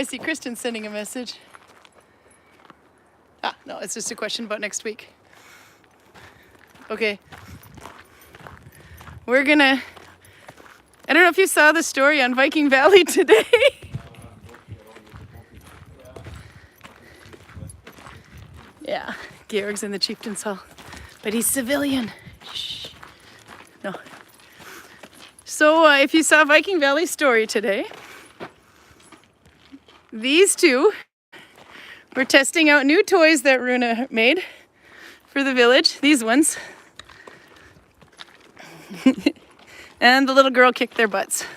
I see Kristen sending a message. Ah, no, it's just a question about next week. Okay. We're gonna... I don't know if you saw the story on Viking Valley today. Yeah, Georg's in the chieftain's hall. But he's civilian. Shh. No. So if you saw Viking Valley story today, these two were testing out new toys that Rune made for the village. These ones. And the little girl kicked their butts.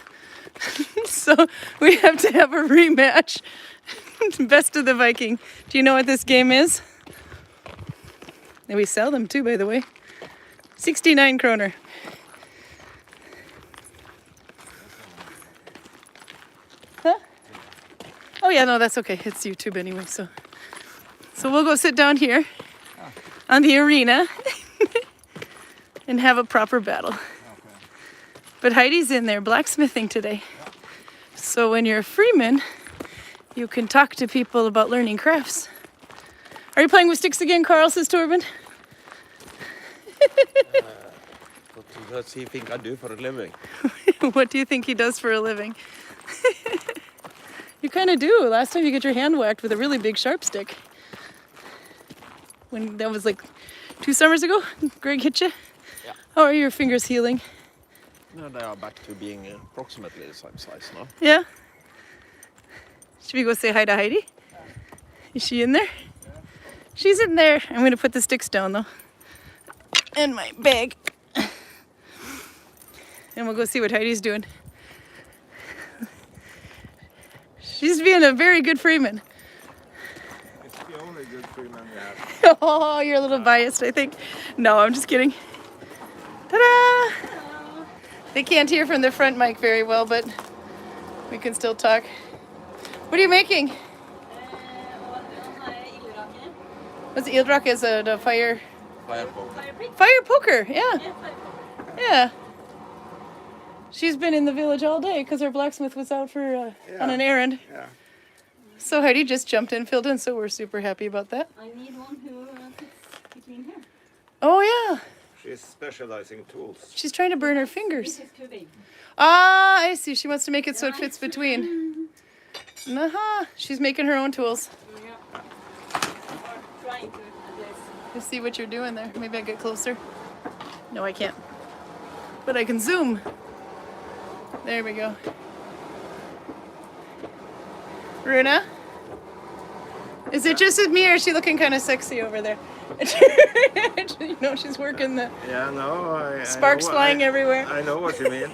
So we have to have a rematch. Best of the Viking. Do you know what this game is? And we sell them too, by the way. 69 kroner. Huh? Oh yeah, no, that's okay. It's YouTube anyway, so we'll go sit down here on the arena and have a proper battle. But Heidi's in there blacksmithing today. So when you're a freeman, you can talk to people about learning crafts. Are you playing with sticks again, Karl, says Torben? What does he think I do for a living? What do you think he does for a living? You kind of do. Last time you got your hand whacked with a really big sharp stick. When that was like 2 summers ago, Greg hit you? Yeah. How are your fingers healing? No, they are back to being approximately the same size now. Yeah? Should we go say hi to Heidi? Is she in there? She's in there. I'm going to put the sticks down though. And my bag. And we'll go see what Heidi's doing. She's being a very good freeman. It's the only good freeman we have. Oh, you're a little biased, I think. No, I'm just kidding. Ta-da! They can't hear from the front mic very well, but we can still talk. What are you making? What's the ildrake? Is it a fire? Fire poker. Fire poker, yeah. Yeah. She's been in the village all day because her blacksmith was out for on an errand. Yeah. So Heidi just jumped in, filled in, so we're super happy about that. I need one who fits between here. Oh yeah. She's specializing tools. She's trying to burn her fingers. This is too big. Ah, I see. She wants to make it so it fits between. Aha. She's making her own tools. Yeah. Or trying to at least. Let's see what you're doing there. Maybe I get closer. No, I can't. But I can zoom. There we go. Rune? Is it just with me or is she looking kind of sexy over there? You know, she's working the Yeah, no, sparks flying everywhere. I know what you mean.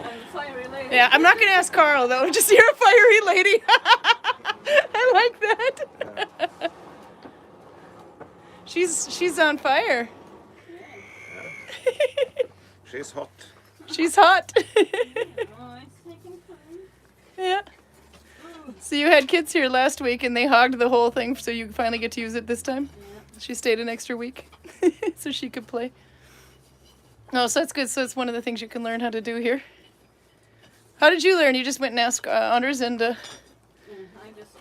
I'm fiery lady. Yeah, I'm not going to ask Karl though. Just you're a fiery lady. I like that. She's on fire. She's hot. She's hot. Oh, it's taking time. Yeah. So you had kids here last week and they hogged the whole thing so you finally get to use it this time? Yeah. She stayed an extra week so she could play. Oh, so that's good. So it's one of the things you can learn how to do here. How did you learn? You just went and asked Anders and I just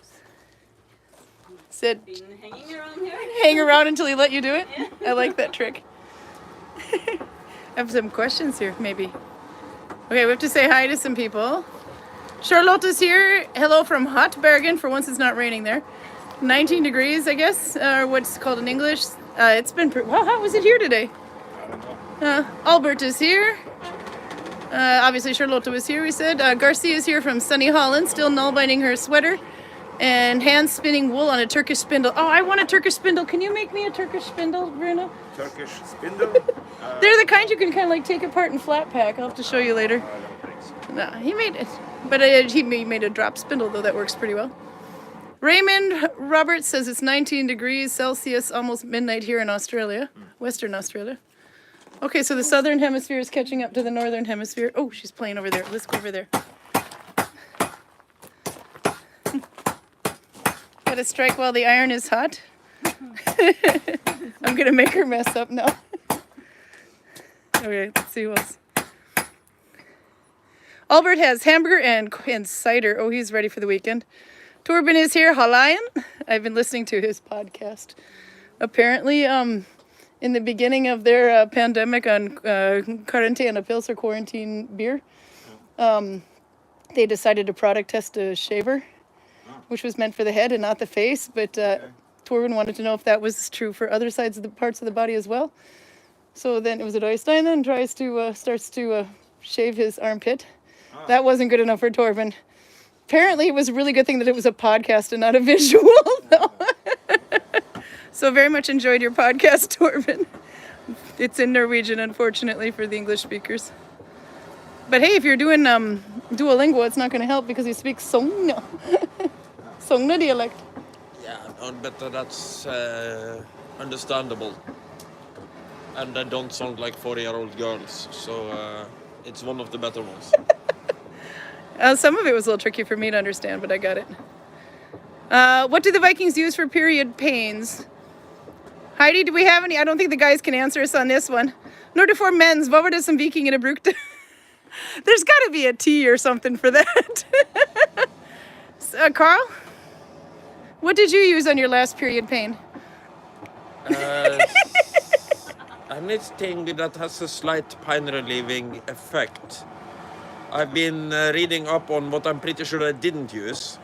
said been hanging around here. hang around until he let you do it? Yeah. I like that trick. I have some questions here, maybe. Okay, we have to say hi to some people. Charlotte's here. Hello from Hot Bergen. For once it's not raining there. 19 degrees, I guess, or what's called in English. It's been how hot was it here today? I don't know. Albert is here. Obviously Charlotte was here, we said. Garcia is here from sunny Holland, still null-binding her sweater. And hand spinning wool on a Turkish spindle. Oh, I want a Turkish spindle. Can you make me a Turkish spindle, Rune? Turkish spindle? They're the kind you can kind of like take apart and flat pack. I'll have to show you later. I don't think so. No, he made it. But he made a drop spindle, though. That works pretty well. Raymond Roberts says it's 19 degrees Celsius, almost midnight here in Australia, Western Australia. Okay, so the southern hemisphere is catching up to the northern hemisphere. Oh, she's playing over there. Let's go over there. Gotta strike while the iron is hot. I'm gonna make her mess up now. Okay, let's see who else. Albert has hamburger and cider. Oh, he's ready for the weekend. Torben is here. Halayan. I've been listening to his podcast. Apparently, in the beginning of their pandemic on quarantine, a Pilsner quarantine beer, they decided to product test a shaver, which was meant for the head and not the face. But Torben wanted to know if that was true for other sides of the parts of the body as well. So then it was at Oystein then starts to shave his armpit. That wasn't good enough for Torben. Apparently it was a really good thing that it was a podcast and not a visual. So very much enjoyed your podcast, Torben. It's in Norwegian, unfortunately, for the English speakers. But hey, if you're doing Duolingo, it's not going to help because you speak Sogna. Sogna dialect. Yeah, but that's understandable. And they don't sound like 40-year-old girls, so it's one of the better ones. Some of it was a little tricky for me to understand, but I got it. What do the Vikings use for period pains? Heidi, do we have any? I don't think the guys can answer us on this one. Nor do for men's. What were some Viking in a brukte? There's got to be a tea or something for that. Karl, what did you use on your last period pain? Anything that has a slight pain relieving effect. I've been reading up on what I'm pretty sure I didn't use.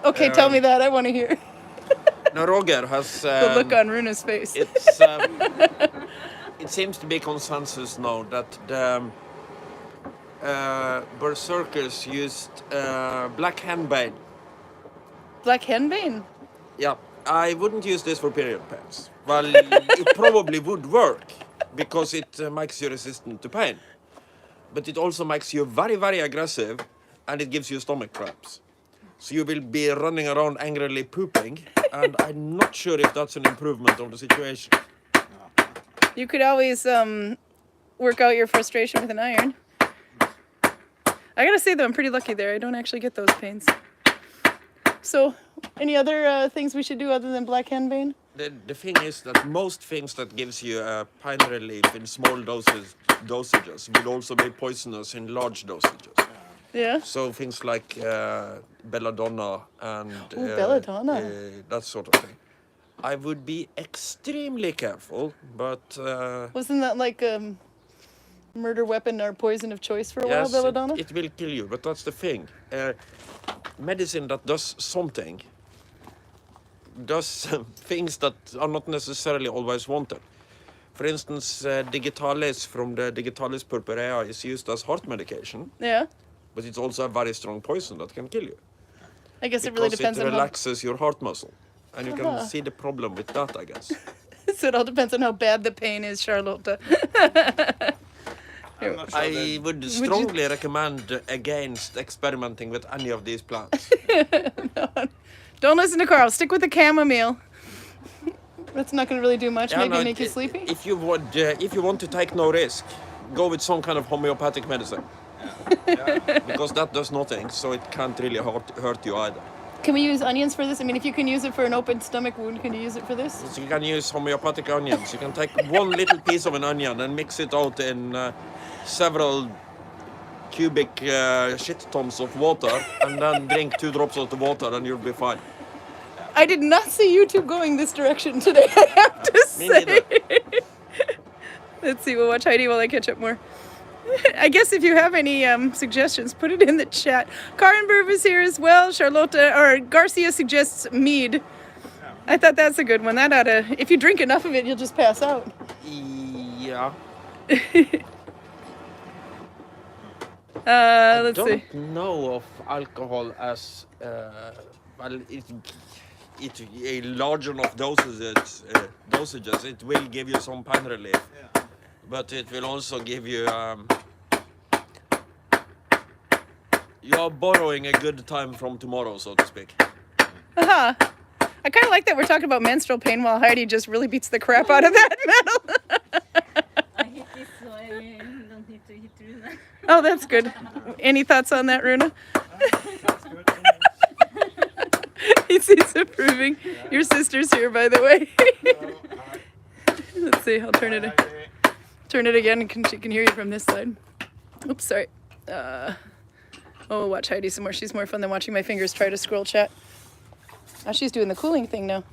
Okay, tell me that. I want to hear. Now Roger has... the look on Rune's face. It's, it seems to be consensus now that the berserkers used black henbane. Black henbane? Yeah, I wouldn't use this for period pains. Well, it probably would work because it makes you resistant to pain. But it also makes you very, very aggressive and it gives you stomach cramps. So you will be running around angrily pooping and I'm not sure if that's an improvement of the situation. You could always work out your frustration with an iron. I gotta say though, I'm pretty lucky there. I don't actually get those pains. So, any other things we should do other than black henbane? The thing is that most things that gives you pain relief in small dosages will also be poisonous in large dosages. Yeah. So things like belladonna and belladonna. That sort of thing. I would be extremely careful, but... Wasn't that like a murder weapon or poison of choice for a while, yes, belladonna? it will kill you, but that's the thing. Medicine that does something does things that are not necessarily always wanted. For instance, digitalis from the digitalis purpurea is used as heart medication. Yeah. But it's also a very strong poison that can kill you. I guess it really depends on Because it relaxes your heart muscle. And you can see the problem with that, I guess. So it all depends on how bad the pain is, Charlotte. I would strongly recommend against experimenting with any of these plants. No. Don't listen to Karl. Stick with the chamomile. That's not going to really do much. Maybe make you sleepy. If you want to take no risk, go with some kind of homeopathic medicine. Because that does nothing, so it can't really hurt you either. Can we use onions for this? I mean, if you can use it for an open stomach wound, can you use it for this? So you can use homeopathic onions. You can take one little piece of an onion and mix it out in several cubic shit tons of water and then drink 2 drops of the water and you'll be fine. I did not see YouTube going this direction today, I have to say. Me neither. Let's see, we'll watch Heidi while I catch up more. I guess if you have any suggestions, put it in the chat. Karin is here as well. Garcia suggests mead. I thought that's a good one. That oughta, if you drink enough of it, you'll just pass out. Yeah. Let's see. I don't know of alcohol as a large enough dosages. It will give you some pain relief, but it will also give you. You're borrowing a good time from tomorrow, so to speak. I kind of like that we're talking about menstrual pain while Heidi just really beats the crap out of that metal. I hit this, so I don't need to hit Rune. Oh, that's good. Any thoughts on that, Rune? That's good. He's approving. Your sister's here, by the way. Let's see. I'll turn it again, and she can hear you from this side. Oops, sorry. Oh, watch Heidi some more. She's more fun than watching my fingers try to scroll chat. Oh, she's doing the cooling thing now.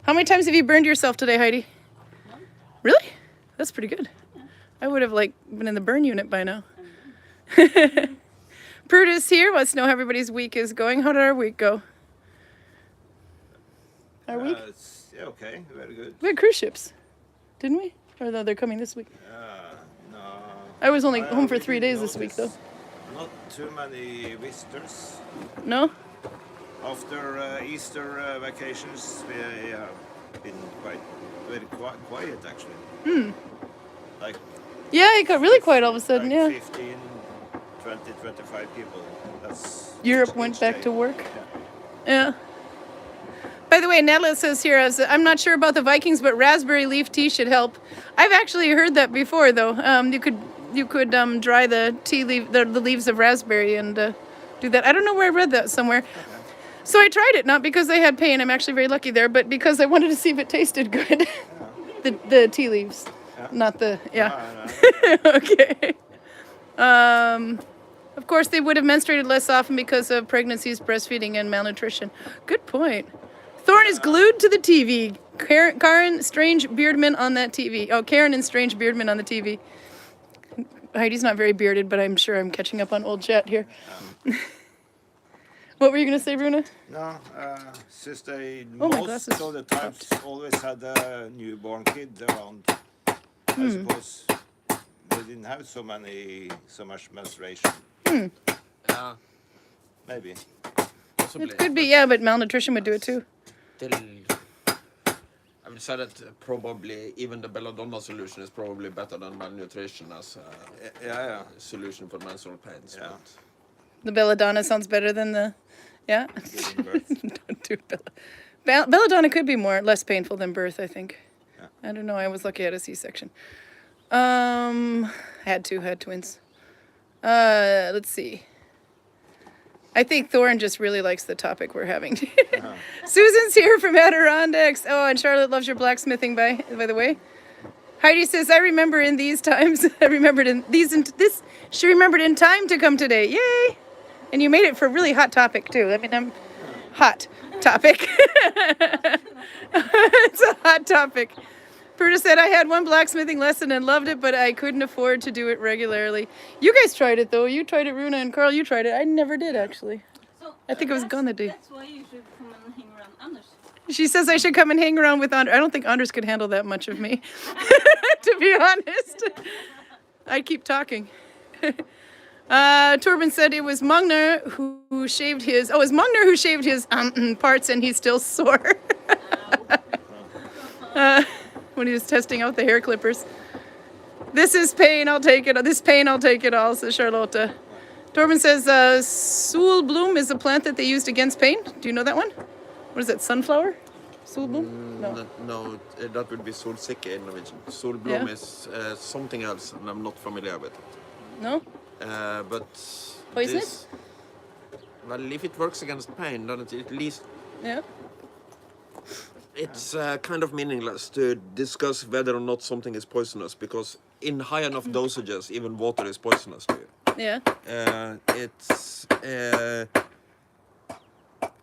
How many times have you burned yourself today, Heidi? Really? That's pretty good. I would have like been in the burn unit by now. Prudis here wants to know how everybody's week is going. How did our week go? Our week? Yeah, okay, very good. We had cruise ships, didn't we? Or no, they're coming this week. No. I was only home for we 3 didn't days this week, though. notice Not too many visitors. No? After Easter vacations, we have been very quiet actually. Like Yeah, it got really quiet all of a sudden, like yeah. 15, 20, 25 people. That's Europe went each back day. to work. Yeah. Yeah. By the way, Natalie says here, I'm not sure about the Vikings, but raspberry leaf tea should help. I've actually heard that before, though. You could dry the tea leaf, the leaves of raspberry, and do that. I don't know where I read that somewhere. Okay. So I tried it, not because I had pain. I'm actually very lucky there, but because I wanted to see if it tasted good. the tea leaves, not the Okay. Of course, they would have menstruated less often because of pregnancies, breastfeeding, and malnutrition. Good point. Thorn is glued to the TV. Karin, strange beardman on that TV. Oh, Karin and strange beardman on the TV. Heidi's not very bearded, but I'm sure I'm catching up on old chat here. What were you going to say, Rune? No, since they Oh, my most glasses of the times always had a newborn kid around, I suppose they didn't have so much menstruation. Yeah, Maybe. possibly. It could be, yeah, but malnutrition would do it too. Still, I would say that probably even the belladonna solution is probably better than malnutrition as a Yeah. solution for menstrual pains. Yeah. But The belladonna sounds better than the, yeah. Giving birth. Don't do belladonna could be less painful than birth, I think. Yeah. I don't know. I was lucky I had a C-section. Had twins. Let's see. I think Thorin just really likes the topic we're having. Susan's here from Adirondacks. Oh, and Charlotte loves your blacksmithing, by the way. Heidi says, I remember in these times. I remembered in these. She remembered in time to come today. Yay! And you made it for a really hot topic too. I mean, I'm hot topic. It's a hot topic. Pruda said, I had one blacksmithing lesson and loved it, but I couldn't afford to do it regularly. You guys tried it, though. You tried it, Rune, and Karl, you tried it. I never did, actually. So, I think I was gone that day. That's why you should come and hang around Anders. She says I should come and hang around with Anders. I don't think Anders could handle that much of me, to be honest. I'd keep talking. Torben said it was Mugner who shaved his... Oh, it was Mugner who shaved his parts, and he's still sore. When he was testing out the hair clippers. This is pain, I'll take it. This pain, I'll take it all, says Charlotte. Torben says Solblom is a plant that they used against pain. Do you know that one? What is that, sunflower? Solblom? no, that would be solsikke in Norwegian. Solblom Yeah. is something else, and I'm not familiar with it. No? But Poisonous? Well, if it works against pain, then at least Yeah. it's kind of meaningless to discuss whether or not something is poisonous, because in high enough dosages, even water is poisonous to you. Yeah. It's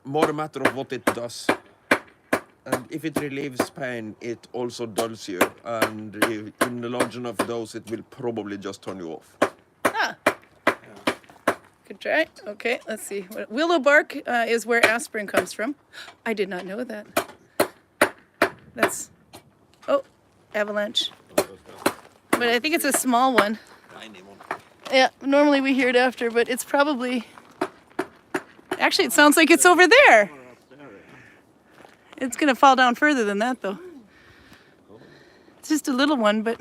more a matter of what it does. And if it relieves pain, it also dulls you. And in a large enough dose, it will probably just turn you off. Ah. Good try. Okay, let's see. Willow bark is where aspirin comes from. I did not know that. That's... Oh, avalanche. But I think it's a small one. Tiny one. Yeah, normally we hear it after, but it's probably... Actually, it sounds like it's over there. It's going to fall down further than that, though. It's just a little one, but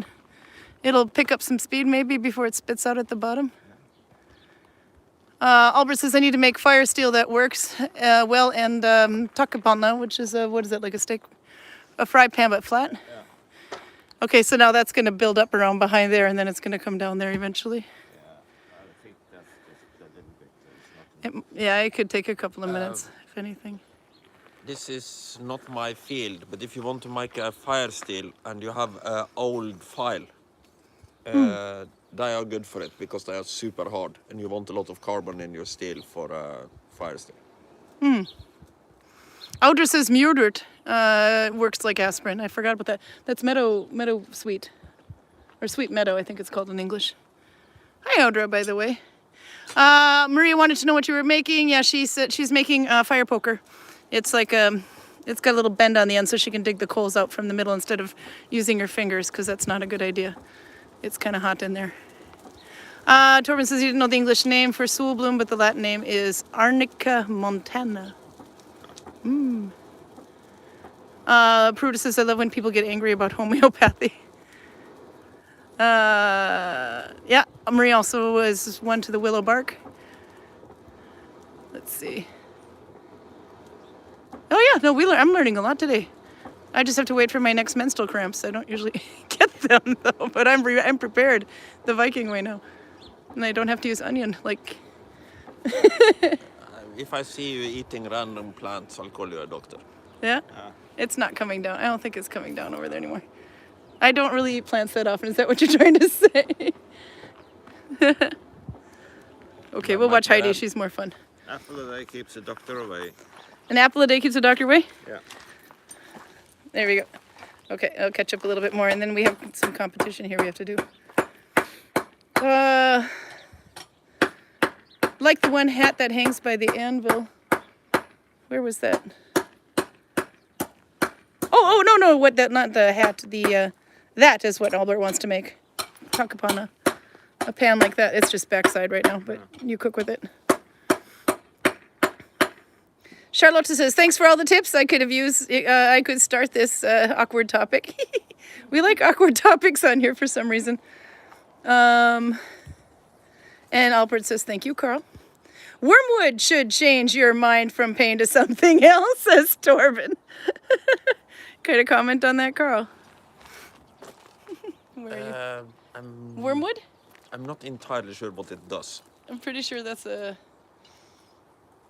it'll pick up some speed maybe before it spits out at the bottom. Albert says, I need to make fire steel that works well, and takkapanna, which is, what is it, like a steak? A fry pan, but flat? Yeah. Okay, so now that's going to build up around behind there, and then it's going to come down there eventually. I think that's just a little bit. It's not Yeah, it could take a couple of minutes, if anything. This is not my field, but if you want to make a fire steel and you have an old file, they are good for it because they are super hard and you want a lot of carbon in your steel for fire steel. Audra says Murdert works like aspirin. I forgot about that. That's meadow sweet. Or sweet meadow, I think it's called in English. Hi, Audra, by the way. Maria wanted to know what you were making. Yeah, she said she's making fire poker. It's like it's got a little bend on the end so she can dig the coals out from the middle instead of using her fingers, because that's not a good idea. It's kind of hot in there. Torben says he didn't know the English name for Soul Bloom, but the Latin name is Arnica montana. Pruda says, I love when people get angry about homeopathy. Yeah, Marie also was one to the willow bark. Let's see. Oh yeah, no, I'm learning a lot today. I just have to wait for my next menstrual cramps. I don't usually get them though, but I'm prepared the Viking way now. And I don't have to use onion like... If I see you eating random plants, I'll call you a doctor. Yeah? It's not coming down. I don't think it's coming down over there anymore. I don't really eat plants that often. Is that what you're trying to say? Okay, we'll watch Heidi. She's more fun. Apple a day keeps the doctor away. An apple a day keeps the doctor away? Yeah. There we go. Okay, I'll catch up a little bit more, and then we have some competition here we have to do. Like the one hat that hangs by the anvil. Where was that? Oh no, what that, not the hat, that is what Albert wants to make. Cook upon a pan like that. It's just backside right now, but you cook with it. Charlotte says, thanks for all the tips. I could have used, I could start this awkward topic. We like awkward topics on here for some reason. And Albert says, thank you, Karl. Wormwood should change your mind from pain to something else, says Torben. Kind of comment on that, Karl? Where are you? Wormwood? I'm not entirely sure what it does. I'm pretty sure that's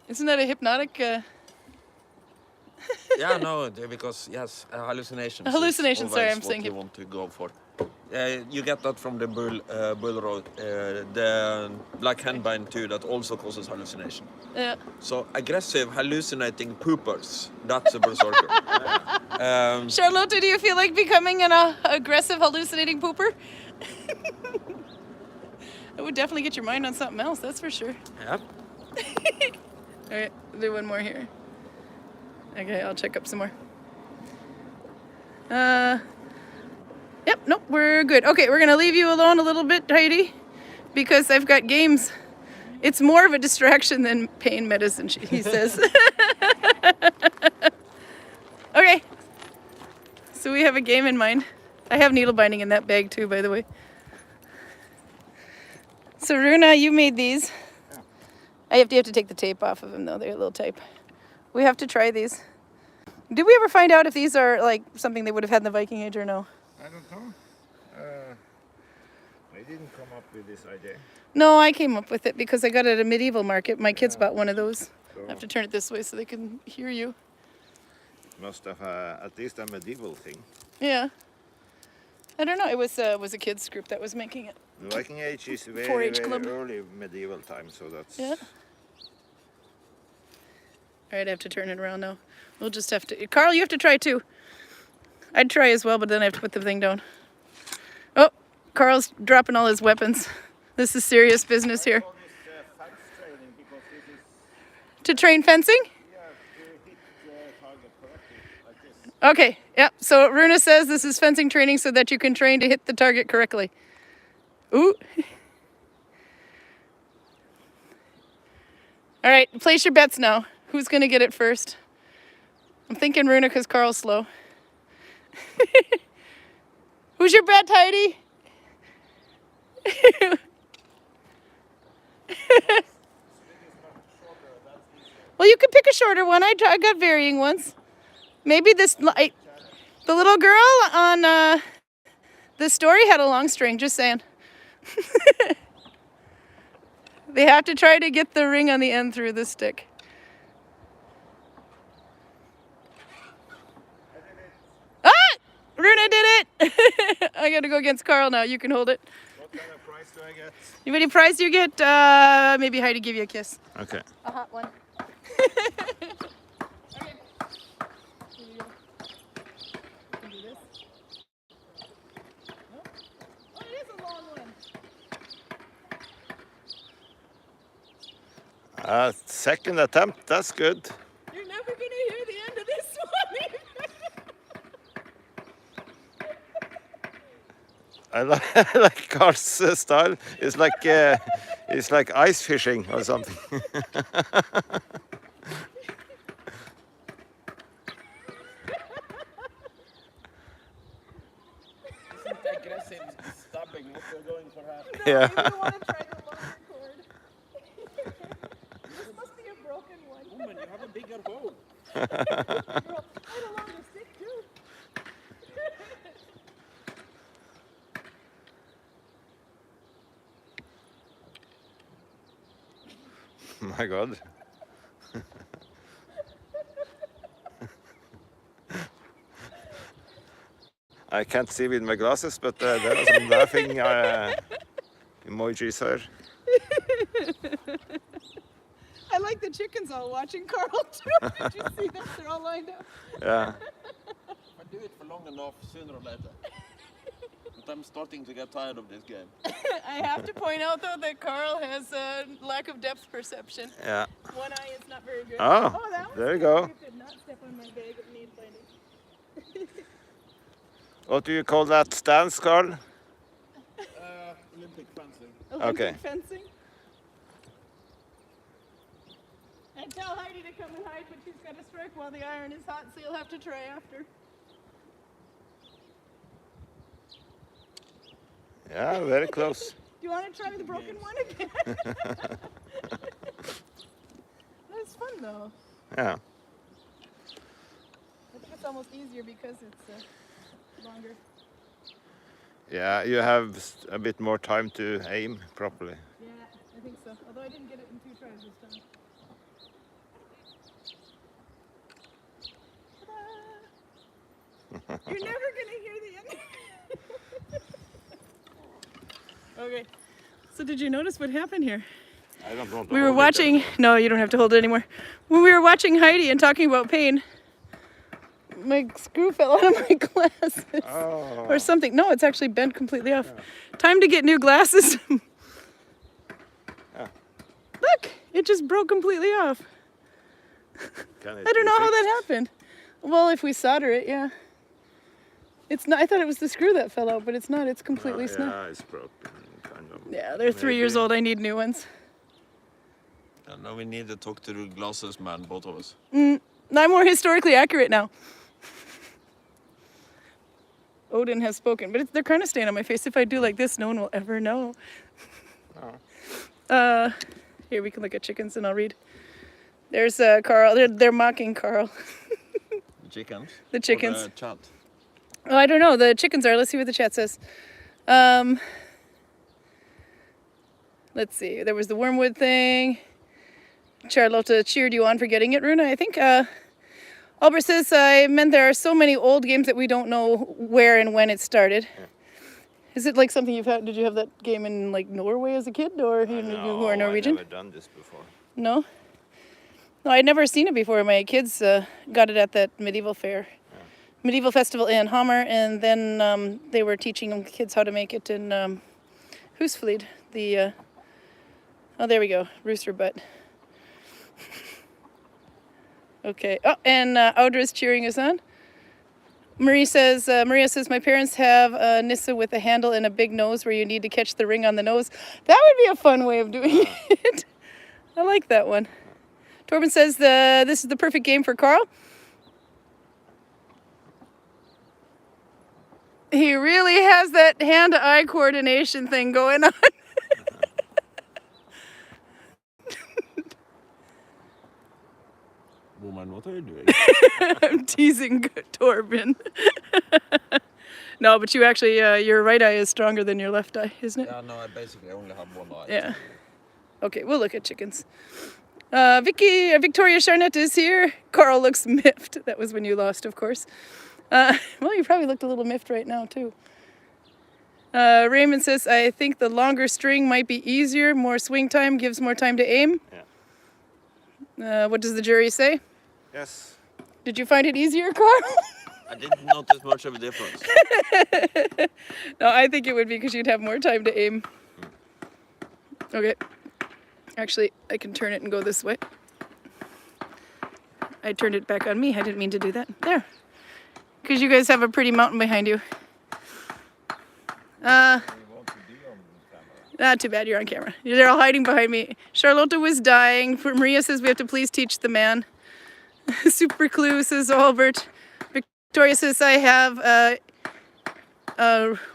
isn't that a hypnotic? Yeah, no, because yes, hallucinations. Hallucinations. Sorry, I'm what saying you want to go for. You get that from the bull road, the black henbane too. That also causes hallucination. Yeah. So aggressive, hallucinating poopers. That's a berserker. Charlotte, do you feel like becoming an aggressive, hallucinating pooper? It would definitely get your mind on something else. That's for sure. Yep. All right, do one more here. Okay, I'll check up some more. Yep, nope, we're good. Okay, we're gonna leave you alone a little bit, Heidi, because I've got games. It's more of a distraction than pain medicine, he says. Okay, so we have a game in mind. I have needle binding in that bag too, by the way. So Rune, you made these. You have to take the tape off of them though, they're a little tape. We have to try these. Did we ever find out if these are like something they would have had in the Viking Age or no? I don't know. I didn't come up with this idea. No, I came up with it because I got it at a medieval market. My kids bought one of those. So I have to turn it this way so they can hear you. Must have at least a medieval thing. Yeah. I don't know. It was a kids group that was making it. The Viking Age is very, 4-H very club. early medieval time, so that's... Yeah. All right, I have to turn it around now. We'll just have to... Karl, you have to try too. I'd try as well, but then I have to put the thing down. Oh, Karl's dropping all his weapons. This is serious business here. To train fencing? Yeah, to hit the target correctly, like this. Okay, yep. So Rune says this is fencing training so that you can train to hit the target correctly. Ooh. All right, place your bets now. Who's going to get it first? I'm thinking Rune because Karl's slow. Who's your bet, Heidi? Well, you could pick a shorter one. I got varying ones. Maybe this... the little girl on the story had a long string, just saying. They have to try to get the ring on the end through the stick. Ah! Rune did it! I gotta go against Karl now. You can hold it. What kind of price prize do I get? Any prize do you get? Maybe Heidi give you a kiss. Okay. A hot one. Second attempt, that's good. You're never gonna hear the end of this one. I like Karl's style. It's like ice fishing or something. Aggressive stabbing, what we're going for half. Yeah. Maybe you want to try the longer cord. This must be a broken one. Woman, you have a bigger hole. Quite a longer stick too. My God. I can't see with my glasses, but there are some laughing emojis here. I like the chickens all watching Karl too. Did you see that? They're all lined up. Yeah. If I do it for long enough, sooner or later. But I'm starting to get tired of this game. I have to point out though that Karl has a lack of depth perception. Yeah. One eye is not very good. Oh, that was there you good. go. You did not step on my bag of need binding. What do you call that stance, Karl? Olympic fencing. Olympic Okay. fencing. And tell Heidi to come and hide, but she's got to strike while the iron is hot, so you'll have to try after. Yeah, very close. Do you want to try the broken one again? That's fun though. Yeah. I think it's almost easier because it's longer. Yeah, you have a bit more time to aim properly. Yeah, I think so. Although I didn't get it in 2 tries this time. Ta-da! You're never gonna hear the end. Okay. So did you notice what happened here? I don't know. We were watching. No, you don't have to hold it anymore. When we were watching Heidi and talking about pain, my screw fell out of my glasses. Oh. Or something. No, it's actually bent completely off. Time to get new glasses. Yeah. Look, it just broke completely off. I don't know how that happened. Well, if we solder it, yeah. It's not. I thought it was the screw that fell out, but it's not. It's completely snap. Yeah, it's broken, kind of. Yeah, they're 3 years Maybe. old. I need new ones. Now we need to talk to the glasses man, both of us. I'm more historically accurate now. Odin has spoken, but they're kind of staying on my face. If I do like this, no one will ever know. Oh. Here, we can look at chickens and I'll read. There's Karl. They're mocking Karl. The chickens? The chickens. Or the chat? Oh, I don't know. The chickens are. Let's see what the chat says. Let's see. There was the wormwood thing. Charlotte cheered you on for getting it, Rune. I think Albert says, I meant there are so many old games that we don't know where and when it started. Yeah. Is it like something you've had? Did you have that game in like Norway as a kid, or you who are Norwegian? I've never done this before. No? No, I'd never seen it before. My kids got it at that medieval fair. Yeah. Medieval festival in Hamar, and then they were teaching kids how to make it in Husflid. The oh, there we go, rooster butt. Okay. Oh, and Audra's cheering us on. Maria says, my parents have a Nissa with a handle and a big nose where you need to catch the ring on the nose. That would be a fun way of doing it. I like that one. Torben says this is the perfect game for Karl. He really has that hand-to-eye coordination thing going on. Woman, what are you doing? I'm teasing Torben. No, but you actually, your right eye is stronger than your left eye, isn't it? Yeah, no, I basically only have one eye. Yeah. Okay, we'll look at chickens. Victoria Charnette is here. Karl looks miffed. That was when you lost, of course. Well, you probably looked a little miffed right now, too. Raymond says, I think the longer string might be easier. More swing time gives more time to aim. Yeah. What does the jury say? Yes. Did you find it easier, Karl? I didn't notice much of a difference. No, I think it would be because you'd have more time to aim. Okay. Actually, I can turn it and go this way. I turned it back on me. I didn't mean to do that. There. Because you guys have a pretty mountain behind you. Not too bad, you're on camera. They're all hiding behind me. Charlotta was dying. Maria says we have to please teach the man. Super clue, says Albert. Victoria says I have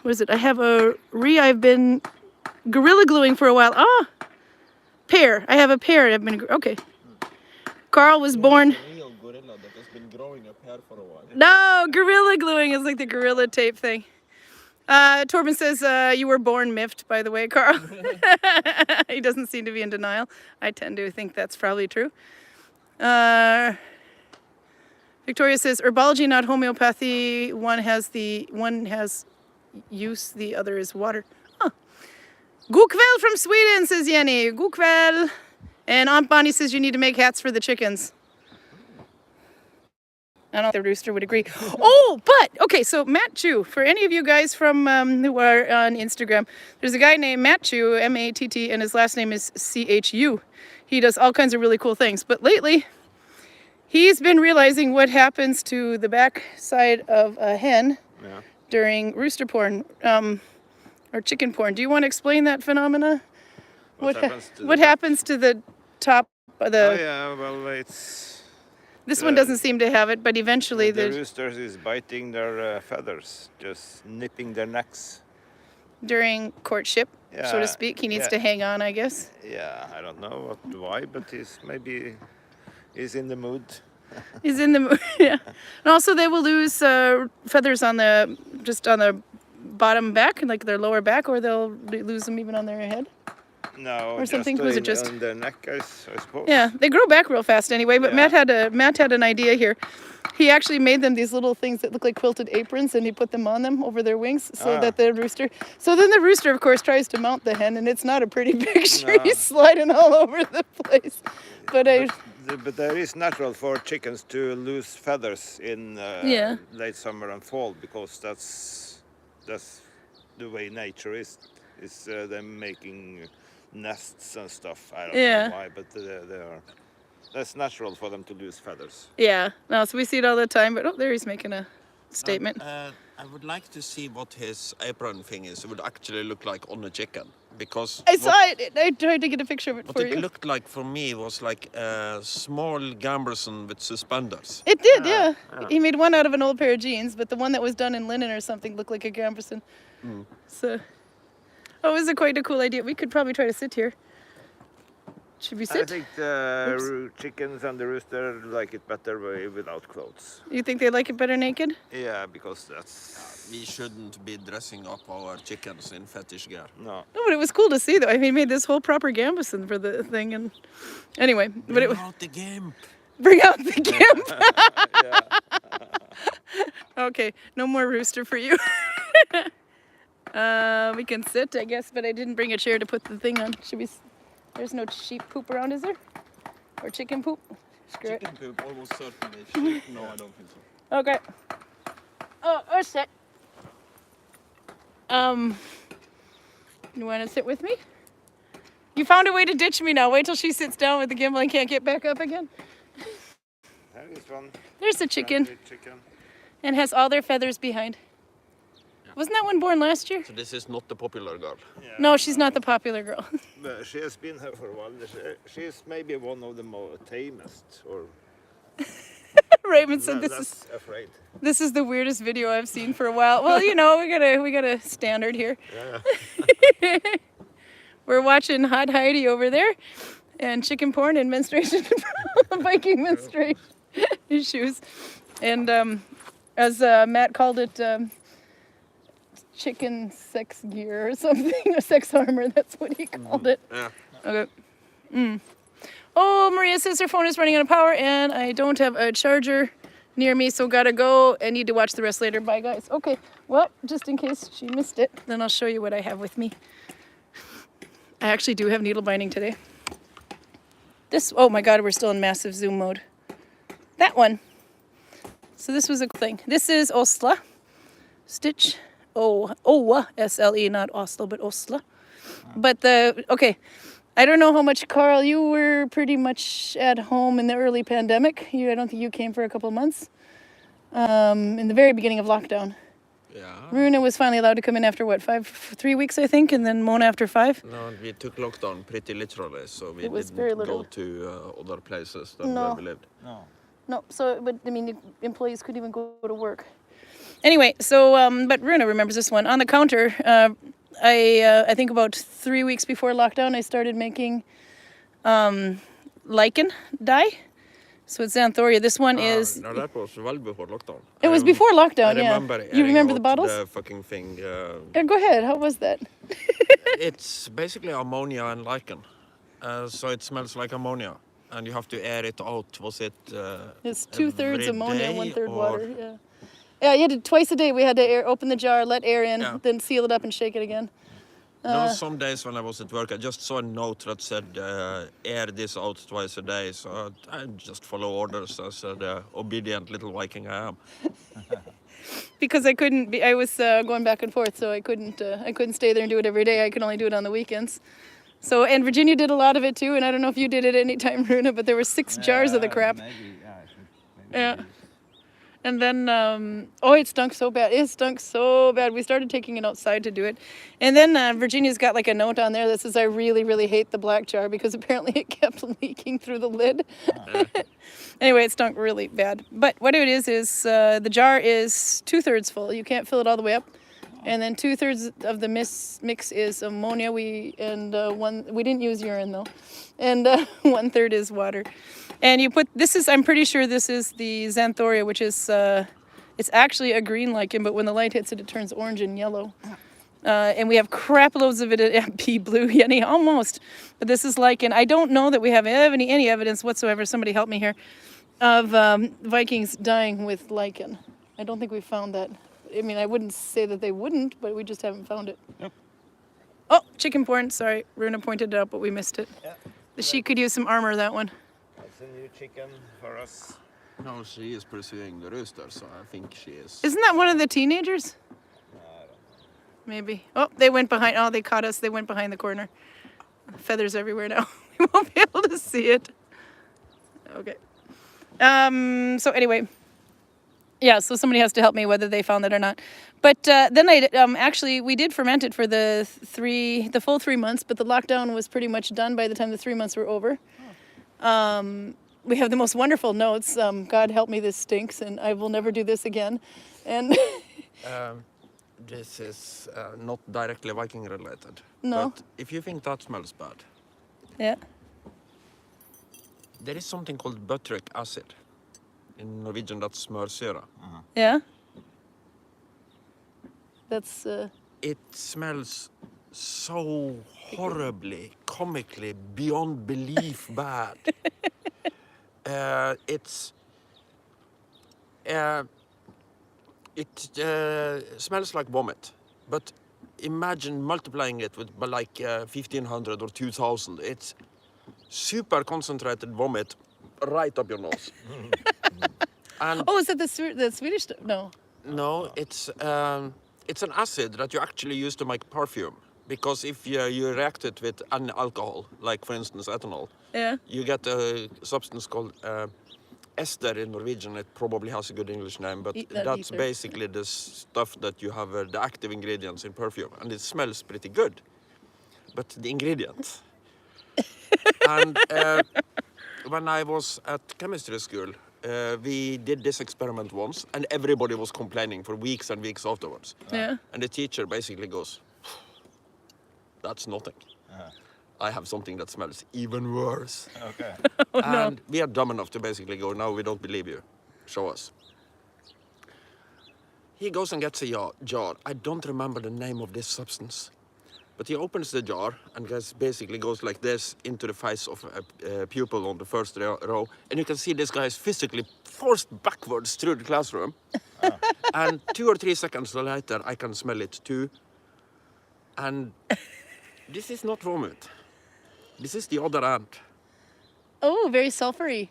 what is it? I have I've been gorilla gluing for a while. Ah, pear. I have a pear. I've been okay. Karl was born. A real gorilla that has been growing up here for a while. No, gorilla gluing is like the gorilla tape thing. Torben says you were born miffed, by the way, Karl. He doesn't seem to be in denial. I tend to think that's probably true. Victoria says herbology, not homeopathy. One has use, the other is water. Huh. God kväll from Sweden, says Jenny. God kväll. And Aunt Bonnie says you need to make hats for the chickens. I don't think the rooster would agree. Oh, but, okay, so Matt Chu, for any of you guys from who are on Instagram, there's a guy named Matt Chu, M-A-T-T, and his last name is C-H-U. He does all kinds of really cool things. But lately, he's been realizing what happens to the back side of a hen during rooster porn, or chicken porn. Do you want to explain that phenomena? What happens to the top of the... Oh, yeah, well, it's... This one doesn't seem to have it, but eventually the roosters is biting their feathers, just nipping their necks. During courtship, so to speak. He needs to hang on, I guess. Yeah, I don't know why, but he's in the mood. He's in the mood, yeah. And also they will lose feathers on the bottom back, like their lower back, or they'll lose them even on their head. No, or something. Was it just on their neck? I suppose. Yeah, they grow back real fast anyway. But Matt had an idea here. He actually made them these little things that look like quilted aprons, and he put them on them over their wings, so that the rooster. So then the rooster, of course, tries to mount the hen, and it's not a pretty picture. He's sliding all over the place. But there is natural for chickens to lose feathers in late summer and fall, because that's the way nature is. It's them making nests and stuff. I don't know why, but that's natural for them to lose feathers. Yeah, no, so we see it all the time. But there he's making a statement. I would like to see what his apron thing is. It would actually look like on a chicken, because I saw it. I tried to get a picture of it for you. What it looked like for me was like a small gamberson with suspenders. It did, yeah. He made one out of an old pair of jeans, but the one that was done in linen or something looked like a gamberson. So. Oh, it was quite a cool idea. We could probably try to sit here. Should we sit? I think the chickens and the rooster like it better without clothes. You think they like it better naked? Yeah, because that's... we shouldn't be dressing up our chickens in fetish gear. No. No, but it was cool to see, though. I mean, he made this whole proper gambeson for the thing. And anyway. Bring out the gimp. Bring out the gimp. Okay, no more rooster for you. We can sit, I guess, but I didn't bring a chair to put the thing on. Should we? There's no sheep poop around, is there? Or chicken poop? Screw it. Chicken poop, almost certainly. Sheep, no, I don't think so. Okay. Oh, shit. You want to sit with me? You found a way to ditch me now. Wait till she sits down with the gimbal and can't get back up again. There is one. There's the chicken. And has all their feathers behind. Wasn't that one born last year? So this is not the popular girl? Yeah. No, she's not the popular girl. But she has been here for a while. She's maybe one of the more tamest. Or Raymond said this is the weirdest video I've seen for a while. Well, you know, we got a standard here. Yeah. We're watching Hot Heidi over there, and chicken porn and menstruation, Viking menstruation issues, and as Matt called it. Chicken sex gear or something, or sex armor, that's what he called it. Yeah. Okay. Oh, Maria says her phone is running out of power and I don't have a charger near me, so gotta go. I need to watch the rest later. Bye, guys. Okay, well, just in case she missed it, then I'll show you what I have with me. I actually do have needle binding today. This, oh my God, we're still in massive zoom mode. That one. So this was a thing. This is Osla. Stitch. Owa, S-L-E, not Oslo, but Osla. But okay. I don't know how much, Karl, you were pretty much at home in the early pandemic. I don't think you came for a couple of months. In the very beginning of lockdown. Yeah. Rune was finally allowed to come in after what, 3 weeks, I think, and then Mona after 5. No, we took lockdown pretty literally, so we very didn't little. go to other places than No. where we lived. No, so, but I mean, employees couldn't even go to work. Anyway, so, but Rune remembers this one. On the counter, I think about 3 weeks before lockdown, I started making lichen dye. So it's Xanthoria. This one is... No, that was well before lockdown. It was before lockdown, I yeah. remember You remember the airing out bottles? the fucking thing. Yeah, go ahead. How was that? It's basically ammonia and lichen. So it smells like ammonia. And you have to air it out. Was it It's 2/3 every ammonia, day 1/3 or- water. Yeah. Yeah, you had to twice a day. We had to open the jar, let air in, Yeah. then seal it up and shake it again. No, some days when I was at work, I just saw a note that said air this out twice a day. So I just follow orders as the obedient little Viking I am. Because I couldn't be, I was going back and forth, so I couldn't stay there and do it every day. I could only do it on the weekends. So, and Virginia did a lot of it too, and I don't know if you did it any time, Rune, but there were 6 jars of the crap. Maybe, Yeah. And then, it stunk so bad. It stunk so bad. We started taking it outside to do it. And then Virginia's got like a note on there that says, I really, really hate the black jar because apparently it kept leaking through the lid. Anyway, it stunk really bad. But what it is the jar is 2/3 full. You can't fill it all the way up. And then 2/3 of the mix is ammonia. We didn't use urine though. And 1/3 is water. And you put, I'm pretty sure this is the Xanthoria, which is, it's actually a green lichen, but when the light hits it, it turns orange and yellow. And we have crap loads of it at pea blue, Yenny, almost. But this is lichen. I don't know that we have any evidence whatsoever, somebody help me here, of Vikings dying with lichen. I don't think we found that. I mean, I wouldn't say that they wouldn't, but we just haven't found it. Yep. Oh, chicken porn. Sorry, Rune pointed it out, but we missed it. Yeah. The sheep could use some armor, that one. That's a new chicken for us. No, she is pursuing the rooster, so I think she is. Isn't that one of the teenagers? No, I don't know. Maybe. Oh, they went behind. Oh, they caught us. They went behind the corner. Feathers everywhere now. We won't be able to see it. Okay. So anyway. Yeah, so somebody has to help me whether they found it or not. But then actually, we did ferment it for the full 3 months, but the lockdown was pretty much done by the time the 3 months were over. We have the most wonderful notes. God help me, this stinks, and I will never do this again. And This is not directly Viking related. No. But if you think that smells bad, yeah. there is something called butyric acid. In Norwegian, that's smørsyre. Yeah. That's It smells so horribly, comically, beyond belief bad. It smells like vomit, but imagine multiplying it with like 1,500 or 2,000. It's super concentrated vomit right up your nose. And oh, is that the Swedish stuff? No. no, it's an acid that you actually use to make perfume. Because if you react it with an alcohol, like for instance ethanol, Yeah. you get a substance called ester in Norwegian. It probably has a good English name, but that's ether. basically the stuff that you have the active ingredients in perfume, and it smells pretty good. But the ingredients. And when I was at chemistry school, we did this experiment once, and everybody was complaining for weeks and weeks afterwards. Yeah. And the teacher basically goes, "That's nothing. I have something that smells even worse." Okay. And we are dumb enough to basically go, "No, we don't believe you. Show us." He goes and gets a jar. I don't remember the name of this substance. But he opens the jar and basically goes like this into the face of a pupil on the first row. And you can see this guy is physically forced backwards through the classroom. And 2 or 3 seconds later, I can smell it too. And this is not vomit. This is the other end. Oh, very sulfury.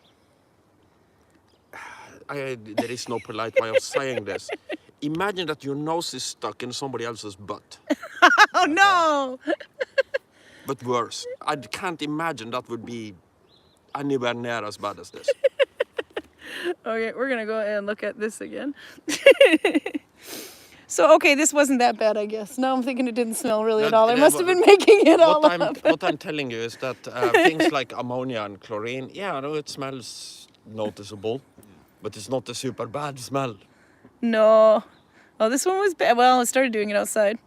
There is no polite way of saying this. Imagine that your nose is stuck in somebody else's butt. Oh no! But worse. I can't imagine that would be anywhere near as bad as this. Okay, we're gonna go and look at this again. So, okay, this wasn't that bad, I guess. Now I'm thinking it didn't smell really at all. I must have been making it all up. What I'm telling you is that things like ammonia and chlorine, yeah, no, it smells noticeable, but it's not a super bad smell. No. Oh, this one was bad. Well, I started doing it outside.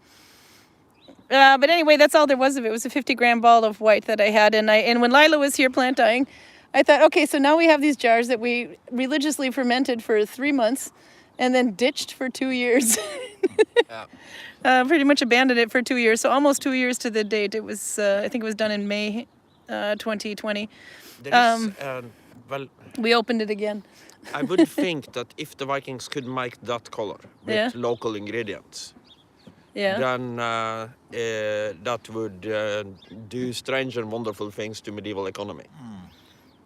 But anyway, that's all there was of it. It was a 50-gram ball of white that I had. And when Leila was here plant dyeing, I thought, okay, so now we have these jars that we religiously fermented for 3 months and then ditched for 2 years. Pretty much abandoned it for 2 years. So almost 2 years to the date. It was, I think it was done in May 2020. Well, we opened it again. I would think that if the Vikings could make that color with local ingredients, then that would do strange and wonderful things to medieval economy.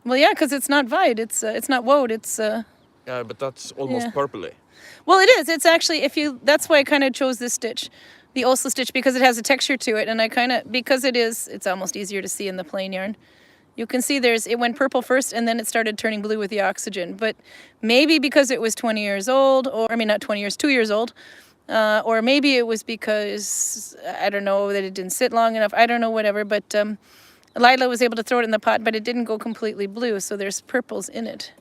Well, yeah, because it's not Vide, it's not woad, it's... Yeah, but that's almost purpley. Well, it is. It's actually, that's why I kind of chose this stitch, the Oslo stitch, because it has a texture to it, and I kind of, because it's almost easier to see in the plain yarn. You can see it went purple first, and then it started turning blue with the oxygen. But maybe because it was 20 years old, or, I mean, not 20 years, 2 years old, or maybe it was because, I don't know, that it didn't sit long enough. I don't know, whatever, but Leila was able to throw it in the pot, but it didn't go completely blue, so there's purples in it.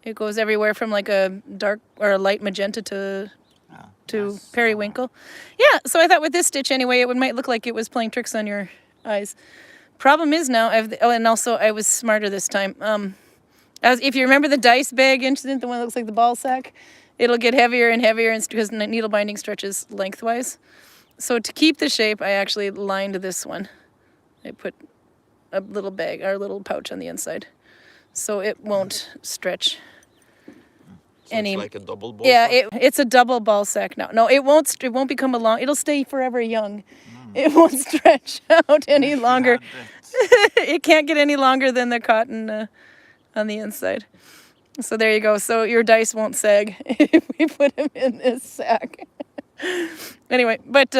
It goes everywhere from like a dark or a light magenta to periwinkle. Yeah, so I thought with this stitch anyway, it might look like it was playing tricks on your eyes. Problem is now, and also I was smarter this time. If you remember the dice bag incident, the one that looks like the ball sack, it'll get heavier and heavier because needle binding stretches lengthwise. So to keep the shape, I actually lined this one. I put a little bag or a little pouch on the inside, so it won't stretch. So it's like a double ball. Yeah, it's a double ball sack now. No, it won't become a long. It'll stay forever young. It won't stretch out any longer. It can't get any longer than the cotton on the inside. So there you go. So your dice won't sag if we put them in this sack. Anyway, but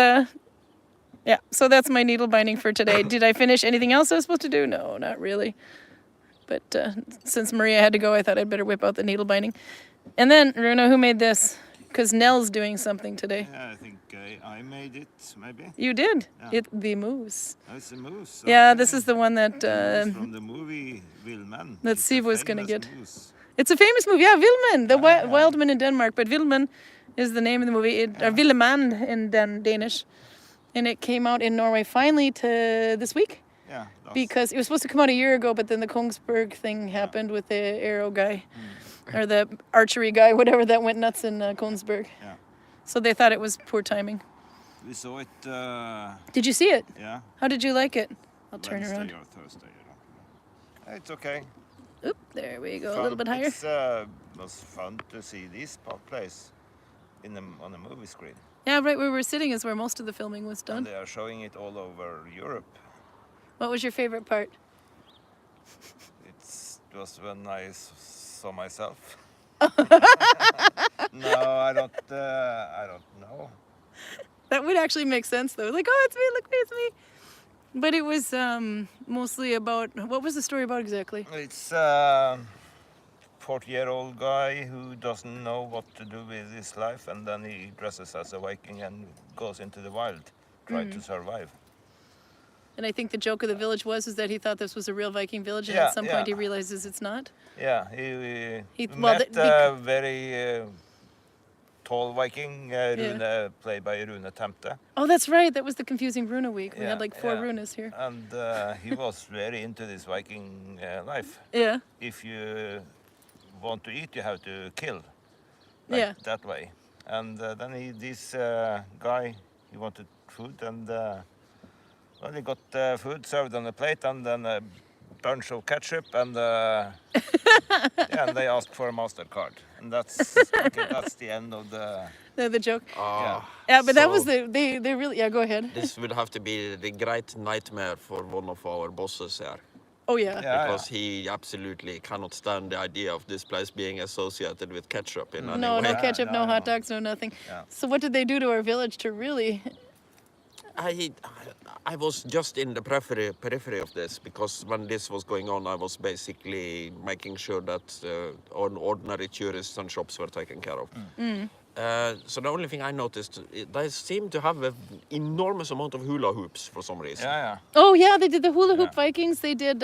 yeah, so that's my needle binding for today. Did I finish anything else I was supposed to do? No, not really. But since Maria had to go, I thought I'd better whip out the needle binding. And then, Rune, who made this? Because Nell's doing something today. Yeah, I think I made it, maybe. You did? Yeah. The moose. Oh, it's a moose. Yeah, okay. this is the one that... from the movie Vildman. that Siv was going to get. Moose. It's a famous movie. Yeah, Vildman, the wild man in Denmark. But Vildman is the name of the movie. Or Vildman in Danish. And it came out in Norway finally this week. Yeah. Because it was supposed to come out a year ago, but then the Kongsberg thing happened with the arrow guy. Or the archery guy, whatever, that went nuts in Kongsberg. Yeah. So they thought it was poor timing. We saw it. Did you see it? Yeah. How did you like it? I'll turn Wednesday around. or Thursday, I don't know. It's okay. Oop, there we go, Fun. a little bit higher. It was fun to see this place on the movie screen. Yeah, right where we're sitting is where most of the filming was done. And they are showing it all over Europe. What was your favorite part? It was when I saw myself. No, I don't know. That would actually make sense though. Like, oh, it's me, look, it's me. But it was mostly about, what was the story about exactly? It's a 40-year-old guy who doesn't know what to do with his life, and then he dresses as a Viking and goes into the wild, trying to survive. And I think the joke of the village is that he thought this was a real Viking village, and Yeah, at some point he realizes it's not. Yeah, he well, met a very tall Viking, Rune, played by Rune Temte. Oh, that's right. That was the confusing Rune week. We had like 4 Runes here. And he was very into this Viking life. Yeah. If you want to eat, you have to kill. That way. And then this guy, he wanted food, and Well, they got food served on the plate and then a bunch of ketchup and yeah, and they asked for a MasterCard, and that's okay, that's the end of The joke. Ah, Yeah, but that was so they really, yeah, go ahead. this would have to be the great nightmare for one of our bosses here. Oh yeah. Yeah. Because he absolutely cannot stand the idea of this place being associated with ketchup in any No, way. no ketchup, no no, hot no. dogs, no nothing. Yeah. So what did they do to our village to really? I was just in the periphery of this, because when this was going on, I was basically making sure that ordinary tourists and shops were taken care of. So the only thing I noticed, they seem to have an enormous amount of hula hoops for some reason. Yeah, Oh yeah, they did the hula hoop Yeah. Vikings. They did